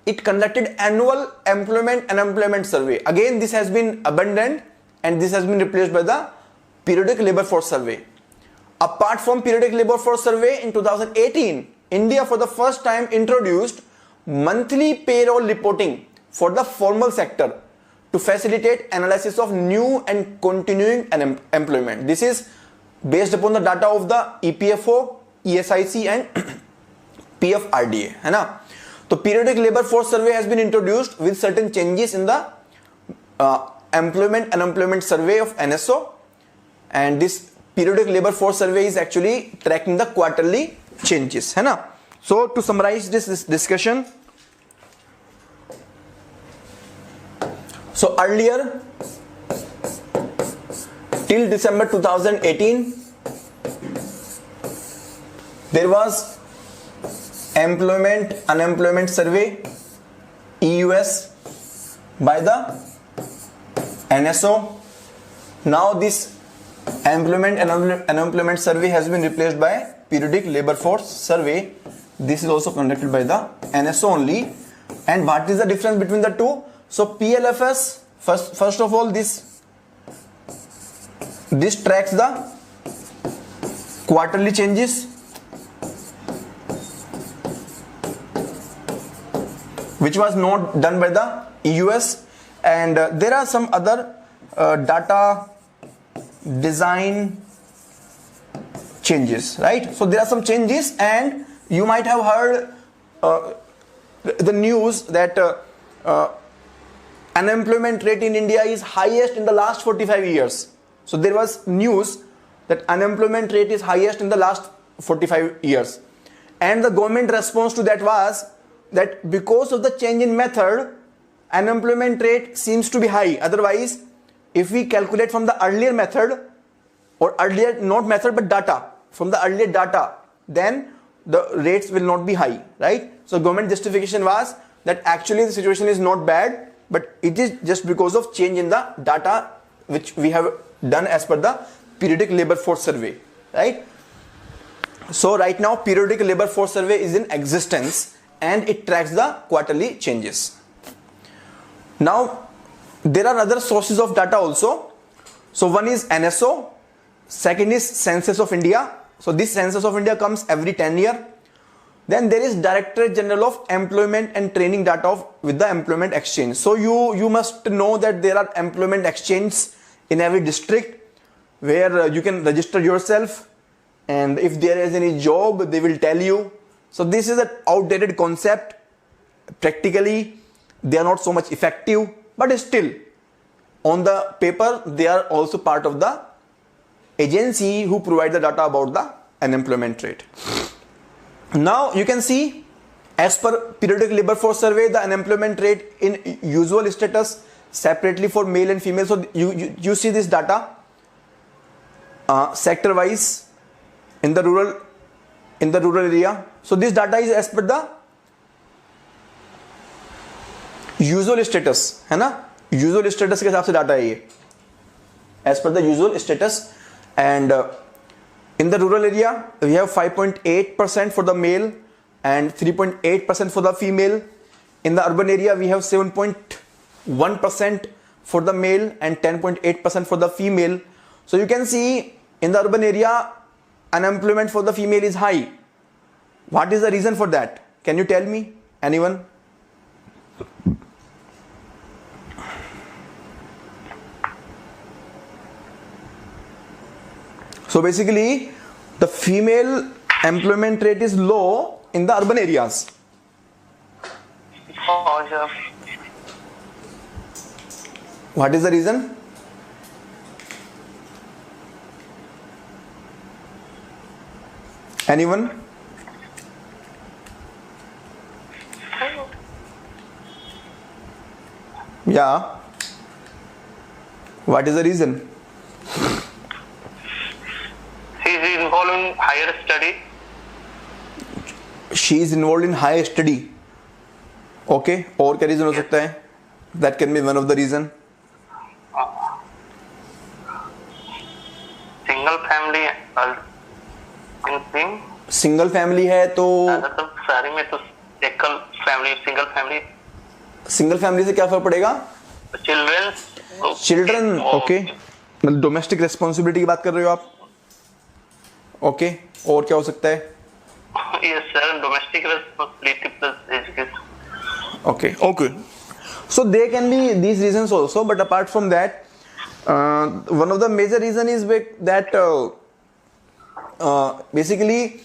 it conducted annual Employment and Unemployment Survey. Again, this has been abandoned and this has been replaced by the Periodic Labor Force Survey. Apart from Periodic Labor Force Survey, in 2018, India for the first time introduced monthly payroll reporting for the formal sector to facilitate analysis of new and continuing employment. This is based upon the data of the EPFO, ESIC and PFRDA. है ना? So Periodic Labor Force Survey has been introduced with certain changes in the Employment and Unemployment Survey of NSO, and this Periodic Labor Force Survey is actually tracking the quarterly changes. है ना? So to summarize this discussion, so earlier till December 2018 there was Employment Unemployment Survey EUS by the NSO. Now this Employment and Unemployment Survey has been replaced by Periodic Labor Force Survey. This is also conducted by the NSO only. And what is the difference between the two? So PLFS, first of all, this tracks the quarterly changes, which was not done by the EUS, and there are some other data design changes, right? So there are some changes, and you might have heard the news that unemployment rate in India is highest in the last 45 years. So there was news that unemployment rate is highest in the last 45 years, and the government response to that was that because of the change in method, unemployment rate seems to be high. Otherwise, if we calculate from the earlier method, or earlier not method but data, from the earlier data, then the rates will not be high, right? So government justification was that actually the situation is not bad, but it is just because of change in the data which we have done as per the Periodic Labor Force Survey, right? So right now Periodic Labor Force Survey is in existence and it tracks the quarterly changes. Now there are other sources of data also. So one is NSO, second is Census of India. So this Census of India comes every 10 years. Then there is Directorate General of Employment and Training data with the Employment Exchange. So you must know that there are employment exchanges in every district where you can register yourself, and if there is any job they will tell you. So this is an outdated concept. Practically they are not so much effective, but still on the paper they are also part of the agency who provide the data about the unemployment rate. Now you can see, as per Periodic Labor Force Survey, the unemployment rate in usual status separately for male and female. So you see this data sector wise in the rural area. So this data is as per the usual status, है ना? Usual status के हिसाब से data है ये, as per the usual status. And in the rural area we have 5.8% for the male and 3.8% for the female. In the urban area we have 7.1% for the male and 10.8% for the female. So you can see in the urban area unemployment for the female is high. What is the reason for that? Can you tell me? Anyone? So basically the female employment rate is low in the urban areas. What is the reason? Anyone? Yeah. What is the reason? She is involved in higher study. She is involved in higher study. Okay. और क्या reason हो सकता है? That can be one of the reason. Single family anything. Single family है तो मतलब सारे में तो एकल family single family single family से क्या फर्क पड़ेगा? चिल्ड्रन ओके, मतलब डोमेस्टिक रेस्पॉन्सिबिलिटी की बात कर रहे हो आप? ओके, और क्या हो सकता है? Yes sir, domestic responsibility plus education. Okay, okay. So there can be these reasons also, but apart from that, one of the major reason is that basically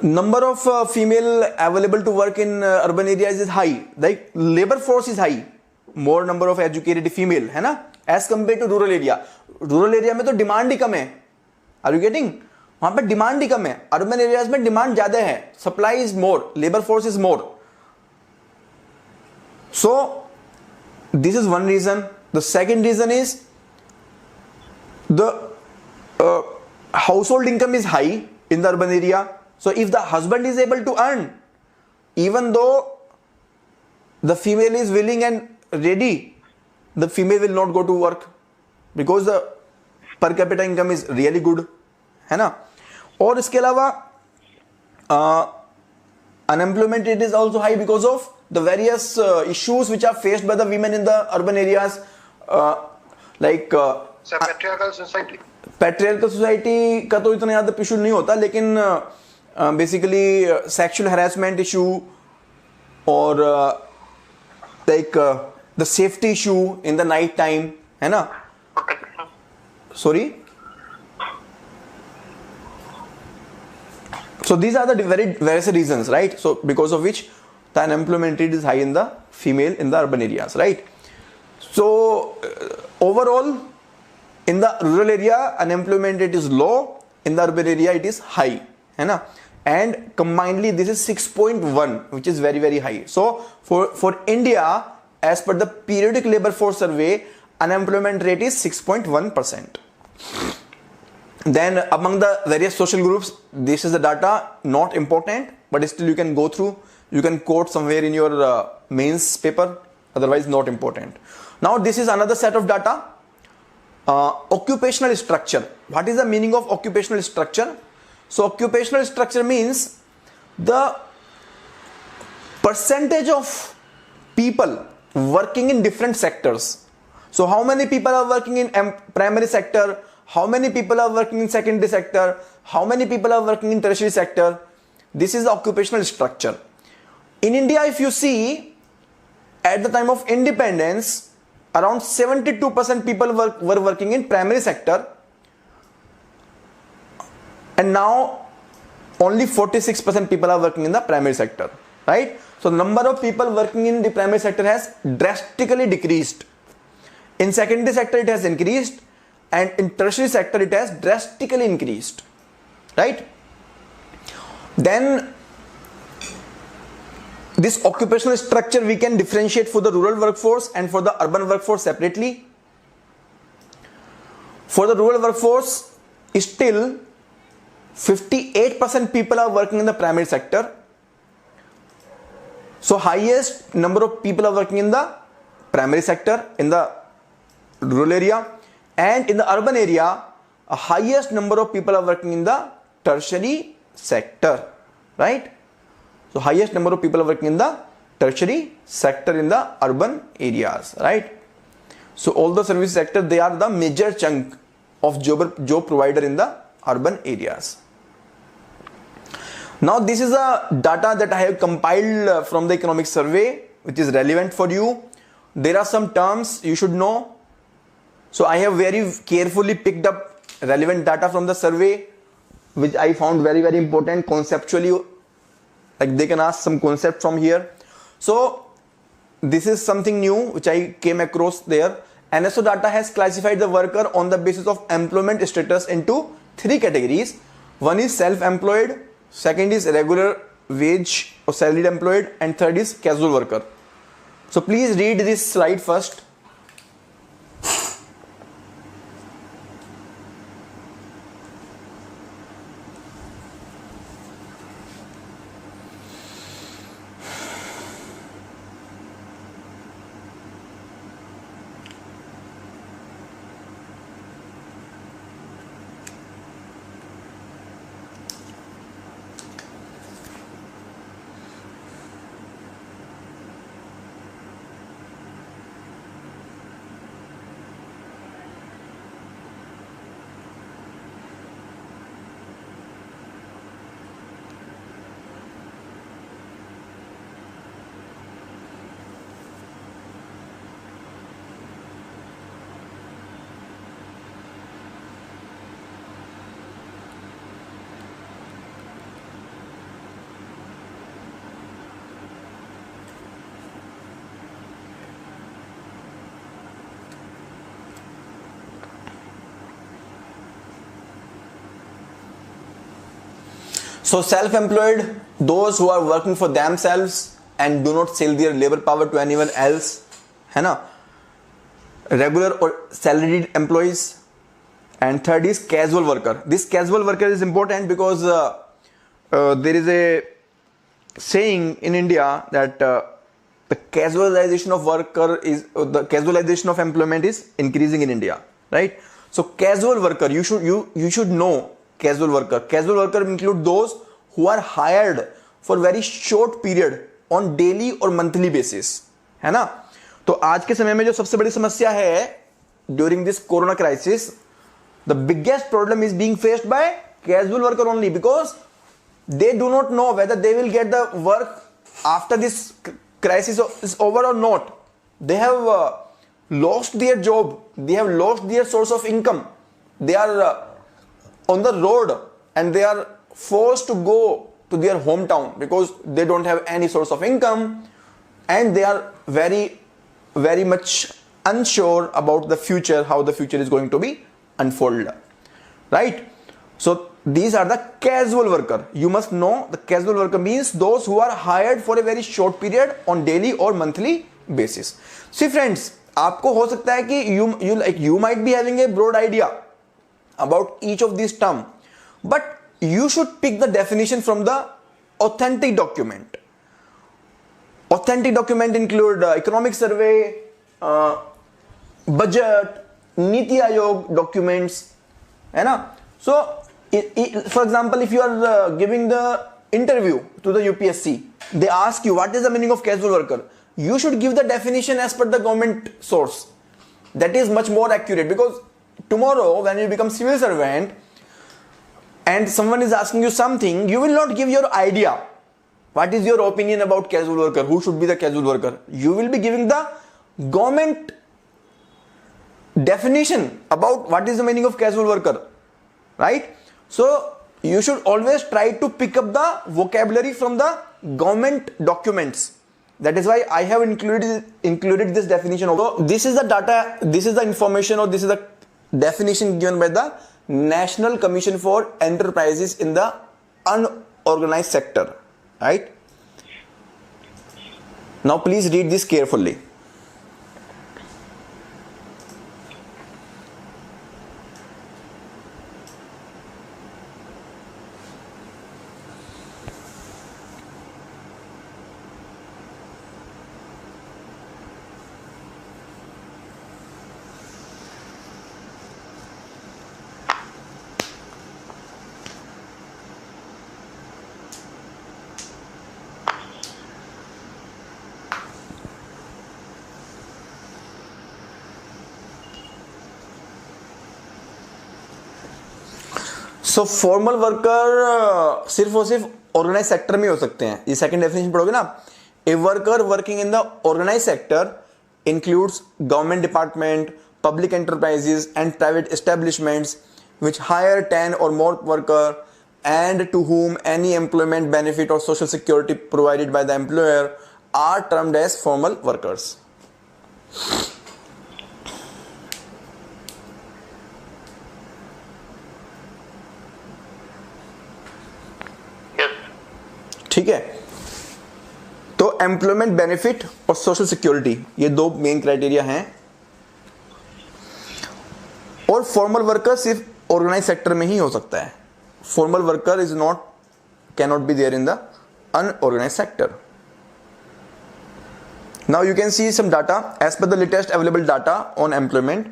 number of female available to work in urban areas is high. Like labor force is high, more number of educated female, है ना? As compared to rural area. Rural area में तो demand ही कम है. Are you getting? वहाँ पे demand ही कम है. Urban areas में demand ज़्यादा है. Supply is more, labor force is more. So this is one reason. The second reason is the household income is high in the urban area. So if the husband is able to earn, even though the female is willing and ready, the female will not go to work because the per capita income is really good, है ना? और इसके अलावा unemployment rate is also high because of the various issues which are faced by the women in the urban areas, like It's a patriarchal society. Patriarchal society का तो इतना ज़्यादा issue नहीं होता, लेकिन बेसिकली सेक्सुअल हैरेसमेंट इशू और like the safety issue in the night time, है ना? Sorry. So these are the various reasons, right? So because of which the unemployment rate is high in the female in the urban areas, right? So overall, in the rural area unemployment rate is low, in the urban area it is high, है ना? And combinedly this is 6.1, which is very very high. So for India, as per the periodic labor force survey, unemployment rate is 6.1%. Then among the various social groups, this is the data, not important, but still you can go through, you can quote somewhere in your mains paper, otherwise not important. Now this is another set of data. Occupational structure. What is the meaning of occupational structure? So occupational structure means the percentage of people working in different sectors. So how many people are working in primary sector, how many people are working in secondary sector, how many people are working in tertiary sector. This is the occupational structure. In India, if you see, at the time of independence, around 72% people were working in primary sector, and now only 46% people are working in the primary sector, right? So number of people working in the primary sector has drastically decreased. In secondary sector it has increased, and in tertiary sector it has drastically increased, right? Then this occupational structure we can differentiate for the rural workforce and for the urban workforce separately. For the rural workforce, still 58% people are working in the primary sector. So highest number of people are working in the primary sector in the rural area, and in the urban area a highest number of people are working in the tertiary sector, right? So highest number of people are working in the tertiary sector in the urban areas, right? So all the service sector, they are the major chunk of job provider in the urban areas. Now this is a data that I have compiled from the economic survey, which is relevant for you. There are some terms you should know. So I have very carefully picked up relevant data from the survey, which I found very very important conceptually. Like they can ask some concept from here. So this is something new which I came across there. NSO data has classified the worker on the basis of employment status into 3 categories. One is self-employed, second is regular wage or salaried employed, and third is casual worker. So please read this slide first. So self-employed, those who are working for themselves and do not sell their labor power to anyone else, है ना? Regular or salaried employees, and third is casual worker. This casual worker is important because there is a saying in India that the casualization of worker is the casualization of employment is increasing in India, right? So casual worker, you should know casual worker. Casual worker include those who are hired for very short period on daily or monthly basis, है ना? तो आज के समय में जो सबसे बड़ी समस्या है during this corona crisis, the biggest problem is being faced by casual worker only, because they do not know whether they will get the work after this crisis is over or not. They have lost their job, they have lost their source of income, they are on the road and they are forced to go to their hometown because they don't have any source of income, and they are very much unsure about the future, how the future is going to be unfold, right? So these are the casual worker. You must know the casual worker means those who are hired for a very short period on daily or monthly basis. See friends, आपको हो सकता है कि you might be having a broad idea about each of these term, but you should pick the definition from the authentic document. Authentic document include economic survey, budget, Niti Aayog documents, है ना? So for example, if you are giving the interview to the UPSC, they ask you what is the meaning of casual worker. You should give the definition as per the government source. That is much more accurate, because tomorrow when you become civil servant and someone is asking you something, you will not give your idea. What is your opinion about casual worker? Who should be the casual worker? You will be giving the government definition about what is the meaning of casual worker, right? So you should always try to pick up the vocabulary from the government documents. That is why I have included this definition. So this is the data, this is the information, or this is the definition given by the National Commission for Enterprises in the Unorganized Sector, right? Now please read this carefully. So formal worker सिर्फ और सिर्फ organise sector में हो सकते हैं. ये second definition पढ़ोगे ना. A worker working in the organise sector includes government department, public enterprises and private establishments which hire 10 or more worker and to whom any employment benefit or social security provided by the employer are termed as formal workers. Yes. ठीक है, तो employment benefit और social security ये दो main criteria हैं. और formal worker सिर्फ organise sector में ही हो सकता है. Formal worker is not cannot be there in the unorganise sector. Now you can see some data. As per the latest available data on employment,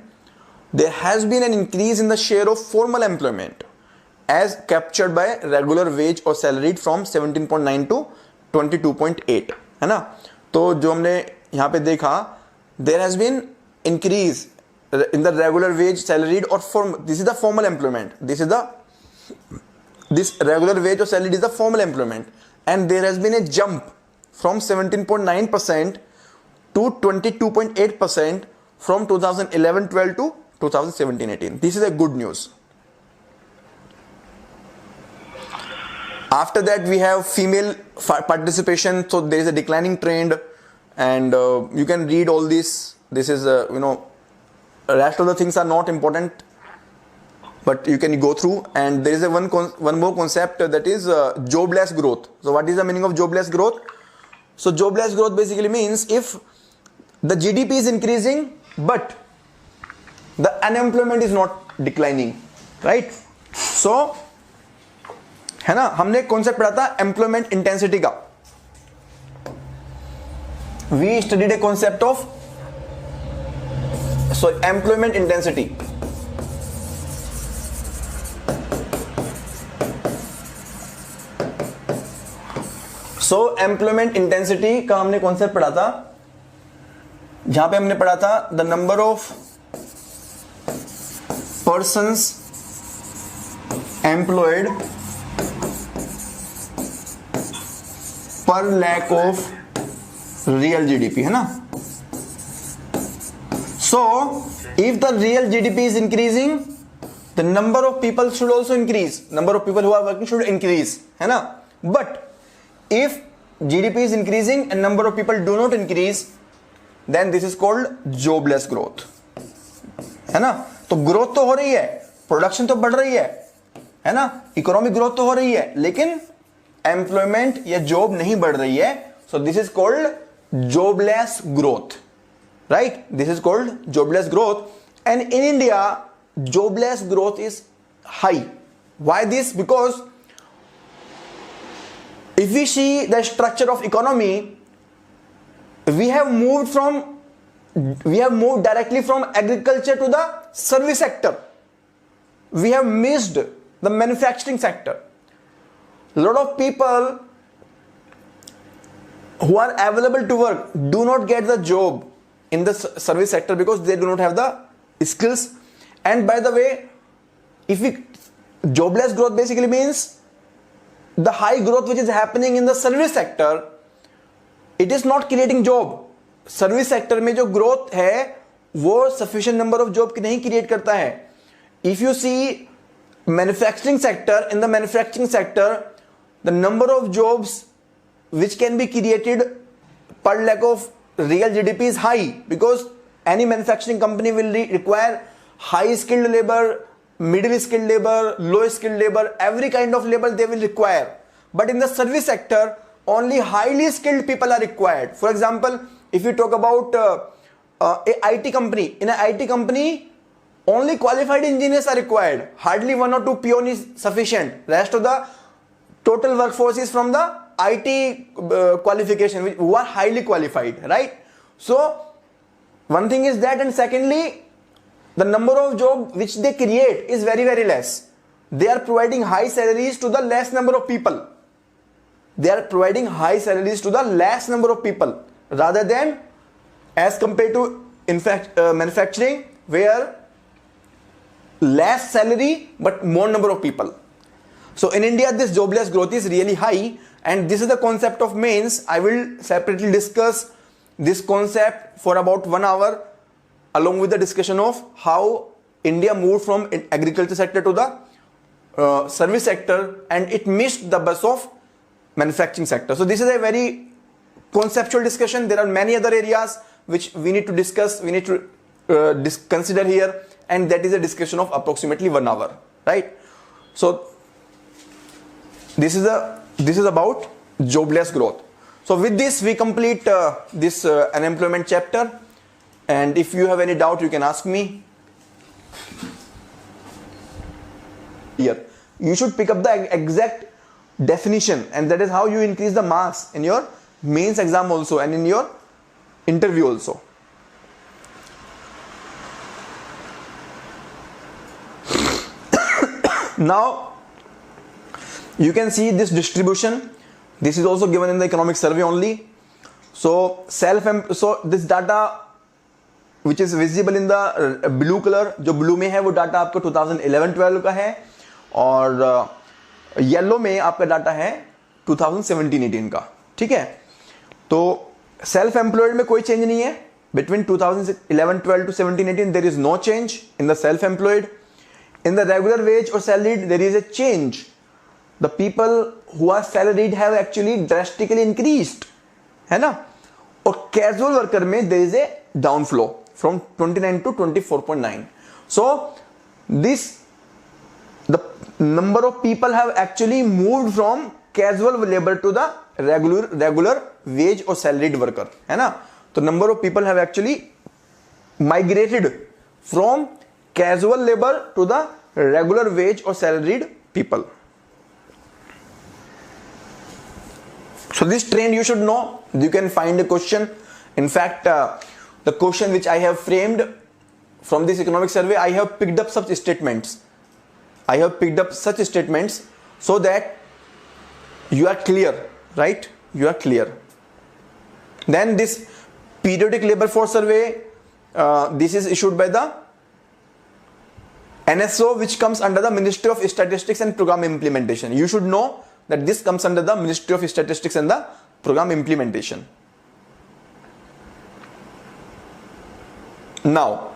there has been an increase in the share of formal employment as captured by regular wage or salaried from 17.9 to 22.8, है ना. तो जो हमने यहाँ पे देखा, there has been increase in the regular wage, salaried or this is the formal employment. This regular wage or salaried is the formal employment, and there has been a jump from 17.9% to 22.8% from 2011-12 to 2017-18. This is a good news. After that, we have female participation. So there is a declining trend, and you can read all this. This is rest of the things are not important, but you can go through. And there is a one more concept, that is jobless growth. So what is the meaning of jobless growth? So jobless growth basically means if the GDP is increasing but the unemployment is not declining, right? So है ना, हमने concept पढ़ा था employment intensity का. We studied a concept of employment intensity. So employment intensity का हमने concept पढ़ा था, जहां पे हमने पढ़ा था the number of persons employed per lakh of real GDP, है ना. So if the real GDP is increasing, the number of people should also increase, number of people who are working should increase, है ना. But if GDP is increasing and number of people do not increase, then this is called jobless growth, है ना. तो growth तो हो रही है, production तो बढ़ रही है ना, इकोनॉमिक ग्रोथ तो हो रही है, लेकिन एम्प्लॉयमेंट या जॉब नहीं बढ़ रही है. So this is called jobless growth, right. This is called jobless growth. And in India jobless growth is high. Why this? Because if we see the structure of economy, we have moved directly from agriculture to the service sector. We have missed the manufacturing sector. A lot of people who are available to work do not get the job in the service sector because they do not have the skills. And by the way, jobless growth basically means the high growth which is happening in the service sector, it is not creating job. Service sector में जो growth है वो sufficient number of job की नहीं create करता है. If you see manufacturing sector, in the manufacturing sector the number of jobs which can be created per lakh of real GDP is high, because any manufacturing company will require high skilled labor, middle skilled labor, low skilled labor, every kind of labor they will require. But in the service sector only highly skilled people are required. For example, if you talk about a IT company, in an IT company only qualified engineers are required, hardly 1 or 2 peon is sufficient. Rest of the total workforce is from the IT qualification, who are highly qualified, right? So one thing is that, and secondly the number of job which they create is very very less. They are providing high salaries to the less number of people. They are providing high salaries to the less number of people, rather than as compared to in fact manufacturing, where less salary but more number of people. So in India this jobless growth is really high, and this is the concept of mains. I will separately discuss this concept for about 1 hour, along with the discussion of how India moved from agriculture sector to the service sector, and it missed the bus of manufacturing sector. So this is a very conceptual discussion. There are many other areas which we need to discuss, we need to consider here, and that is a discussion of approximately 1 hour, right? So this is about jobless growth. So with this we complete this unemployment chapter, and if you have any doubt you can ask me. Here you should pick up the exact definition, and that is how you increase the marks in your mains exam also and in your interview also. Now you can see this distribution. This is also given in the economic survey only. So this data which is visible in the blue color, जो blue में है वो data आपका 2011-12 का है, और yellow में आपका डाटा है 2017-18 का, ठीक है? तो सेल्फ एम्प्लॉयड में कोई चेंज नहीं है. Between 2011-12 to 17-18 there is no change in the self employed. In the regular wage or salaried there is a change. The people who are salaried have actually drastically increased, है ना? और casual worker में there is a downflow from 29 to 24.9. So the number of people have actually moved from casual labor to the regular wage or salaried worker, है ना? तो number of people have actually migrated from casual labor to the regular wage or salaried people. So this trend you should know. You can find a question. In fact, the question which I have framed from this economic survey, I have picked up such statements. So that you are clear, right? You are clear. Then this periodic labor force survey, this is issued by the NSO, which comes under the Ministry of Statistics and Program Implementation. You should know that this comes under the Ministry of Statistics and the Program Implementation. Now,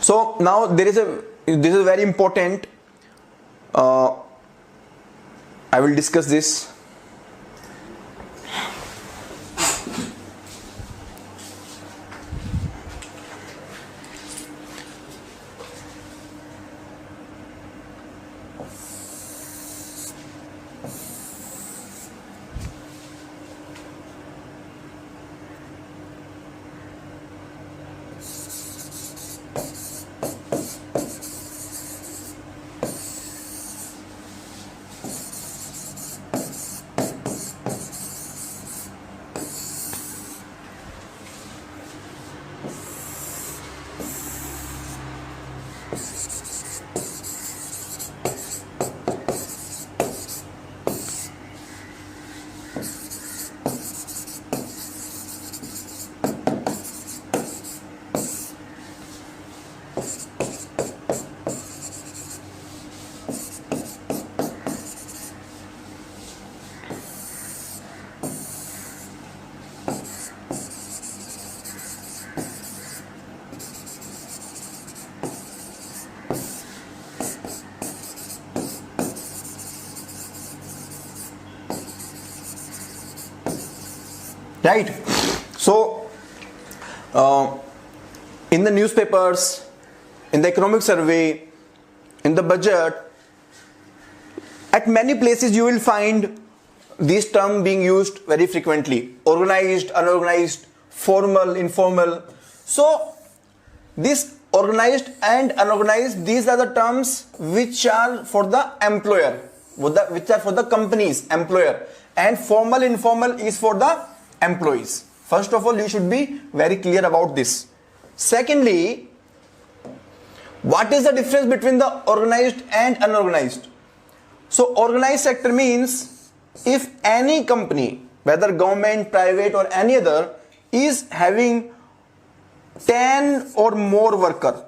so now this is very important. I will discuss this. Right? So in the newspapers, in the economic survey, in the budget, at many places you will find this term being used very frequently: organized, unorganized, formal, informal. So this organized and unorganized, these are the terms which are for the employer, which are for the company's employer, and formal, informal is for the employees. First of all, you should be very clear about this. Secondly, what is the difference between the organized and unorganized? So organized sector means if any company, whether government, private or any other, is having 10 or more workers,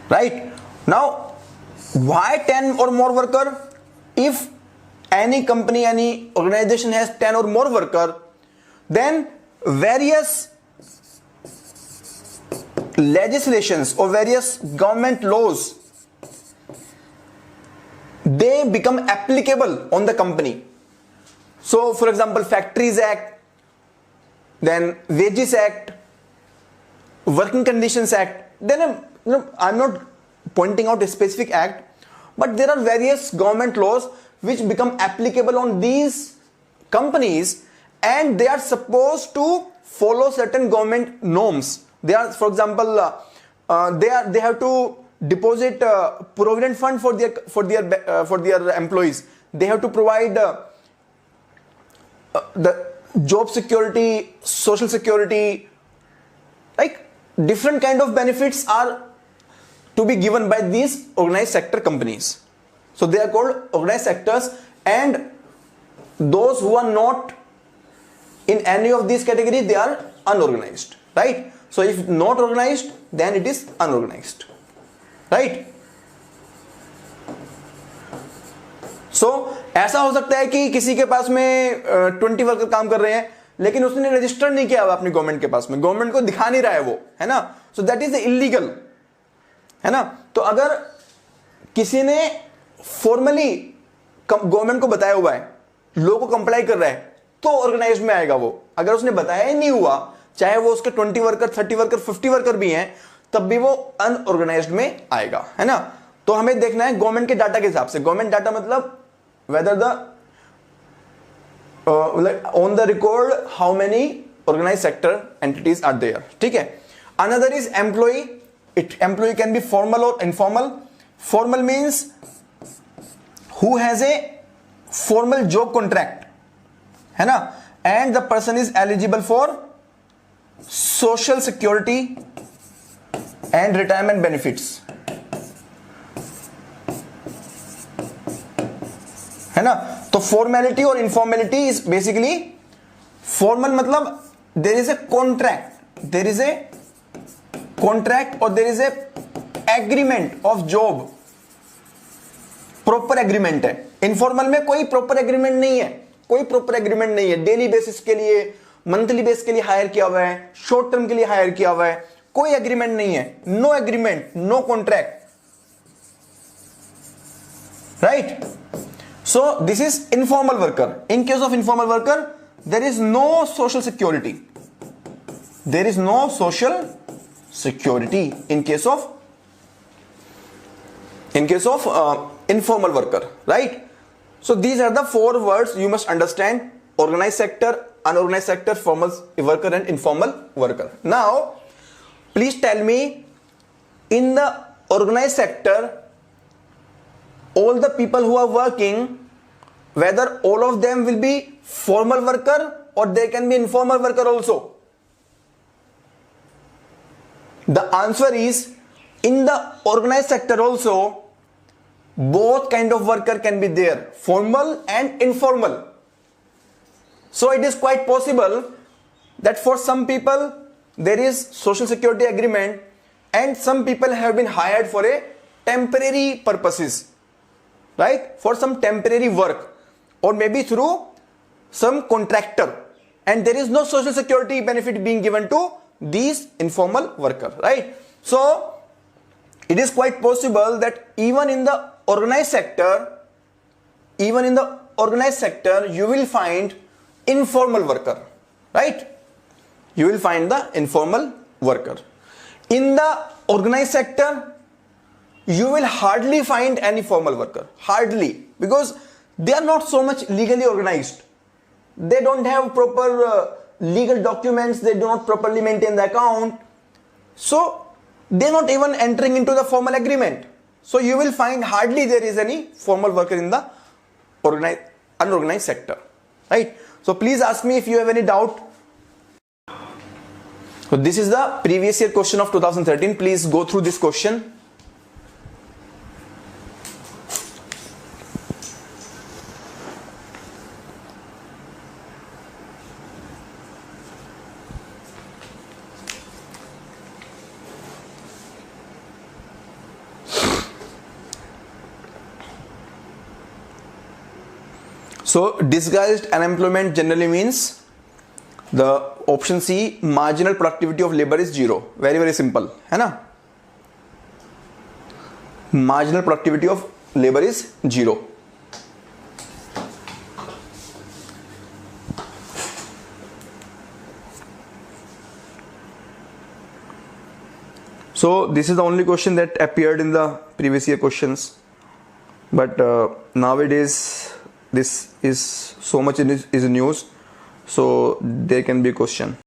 right? Now, why 10 or more worker? If any company, any organization has 10 or more worker, then various legislations or various government laws, they become applicable on the company. So for example, Factories Act, then Wages Act, Working Conditions Act. Then I'm not pointing out a specific act, but there are various government laws which become applicable on these companies, and they are supposed to follow certain government norms. They are, for example, they have to deposit provident fund for their employees. They have to provide the job security, social security, like different kind of benefits are to be given by these organized sector companies. So they are called organized sectors, and those who are not in any of these categories, they are unorganized, right? So if not organized, then it is unorganized, right? So ऐसा हो सकता है कि किसी के पास में 20 worker काम कर रहे हैं, लेकिन उसने रजिस्टर नहीं किया हुआ अपनी गवर्नमेंट के पास में, गवर्नमेंट को दिखा नहीं रहा है वो, है ना? सो दैट इज इलीगल, है ना? तो अगर किसी ने फॉर्मली गवर्नमेंट को बताया हुआ है, लोगों को कंप्लाई कर रहा है, तो ऑर्गेनाइज में आएगा वो. अगर उसने बताया ही नहीं हुआ, चाहे वो उसके 20 वर्कर, 30 वर्कर, 50 वर्कर भी हैं, तब भी वो अनऑर्गेनाइज्ड में आएगा, है ना? तो हमें देखना है गवर्नमेंट के डाटा के हिसाब से. गवर्नमेंट डाटा मतलब whether the on the record how many organized sector entities are there. ठीक है. Another is employee. Employee can be formal or informal. Formal means who has a formal job contract, है ना? And the person is eligible for social security and retirement benefits, है ना? तो formality और informality is basically, formal मतलब there is a contract और there is a agreement of job, proper agreement है. Informal में कोई प्रॉपर एग्रीमेंट नहीं है, डेली बेसिस के लिए, मंथली बेस के लिए हायर किया हुआ है, शॉर्ट टर्म के लिए हायर किया हुआ है, कोई एग्रीमेंट नहीं है. No agreement, no contract, right? So this is informal worker. In case of informal worker, there is no social security. There is no social security in case of informal worker, right? So these are the 4 words you must understand: organized sector, unorganized sector, formal worker, and informal worker. Now, please tell me, in the organized sector, all the people who are working, whether all of them will be formal worker or they can be informal worker also. The answer is, in the organized sector also, both kind of worker can be there, formal and informal. So it is quite possible that for some people there is social security agreement, and some people have been hired for a temporary purposes, right? For some temporary work, or maybe through some contractor, and there is no social security benefit being given to these informal worker, right? So it is quite possible that even in the organized sector, you will find informal worker, right? You will find the informal worker. In the organized sector, you will hardly find any formal worker, hardly, because they are not so much legally organized. They don't have proper legal documents, they do not properly maintain the account, so they are not even entering into the formal agreement. So you will find hardly there is any formal worker in the unorganized sector, right? So please ask me if you have any doubt. So this is the previous year question of 2013. Please go through this question. So disguised unemployment generally means the option C, marginal productivity of labor is zero. Very very simple, है ना? Marginal productivity of labor is zero. So this is the only question that appeared in the previous year questions, but nowadays this is so much is news, so there can be a question.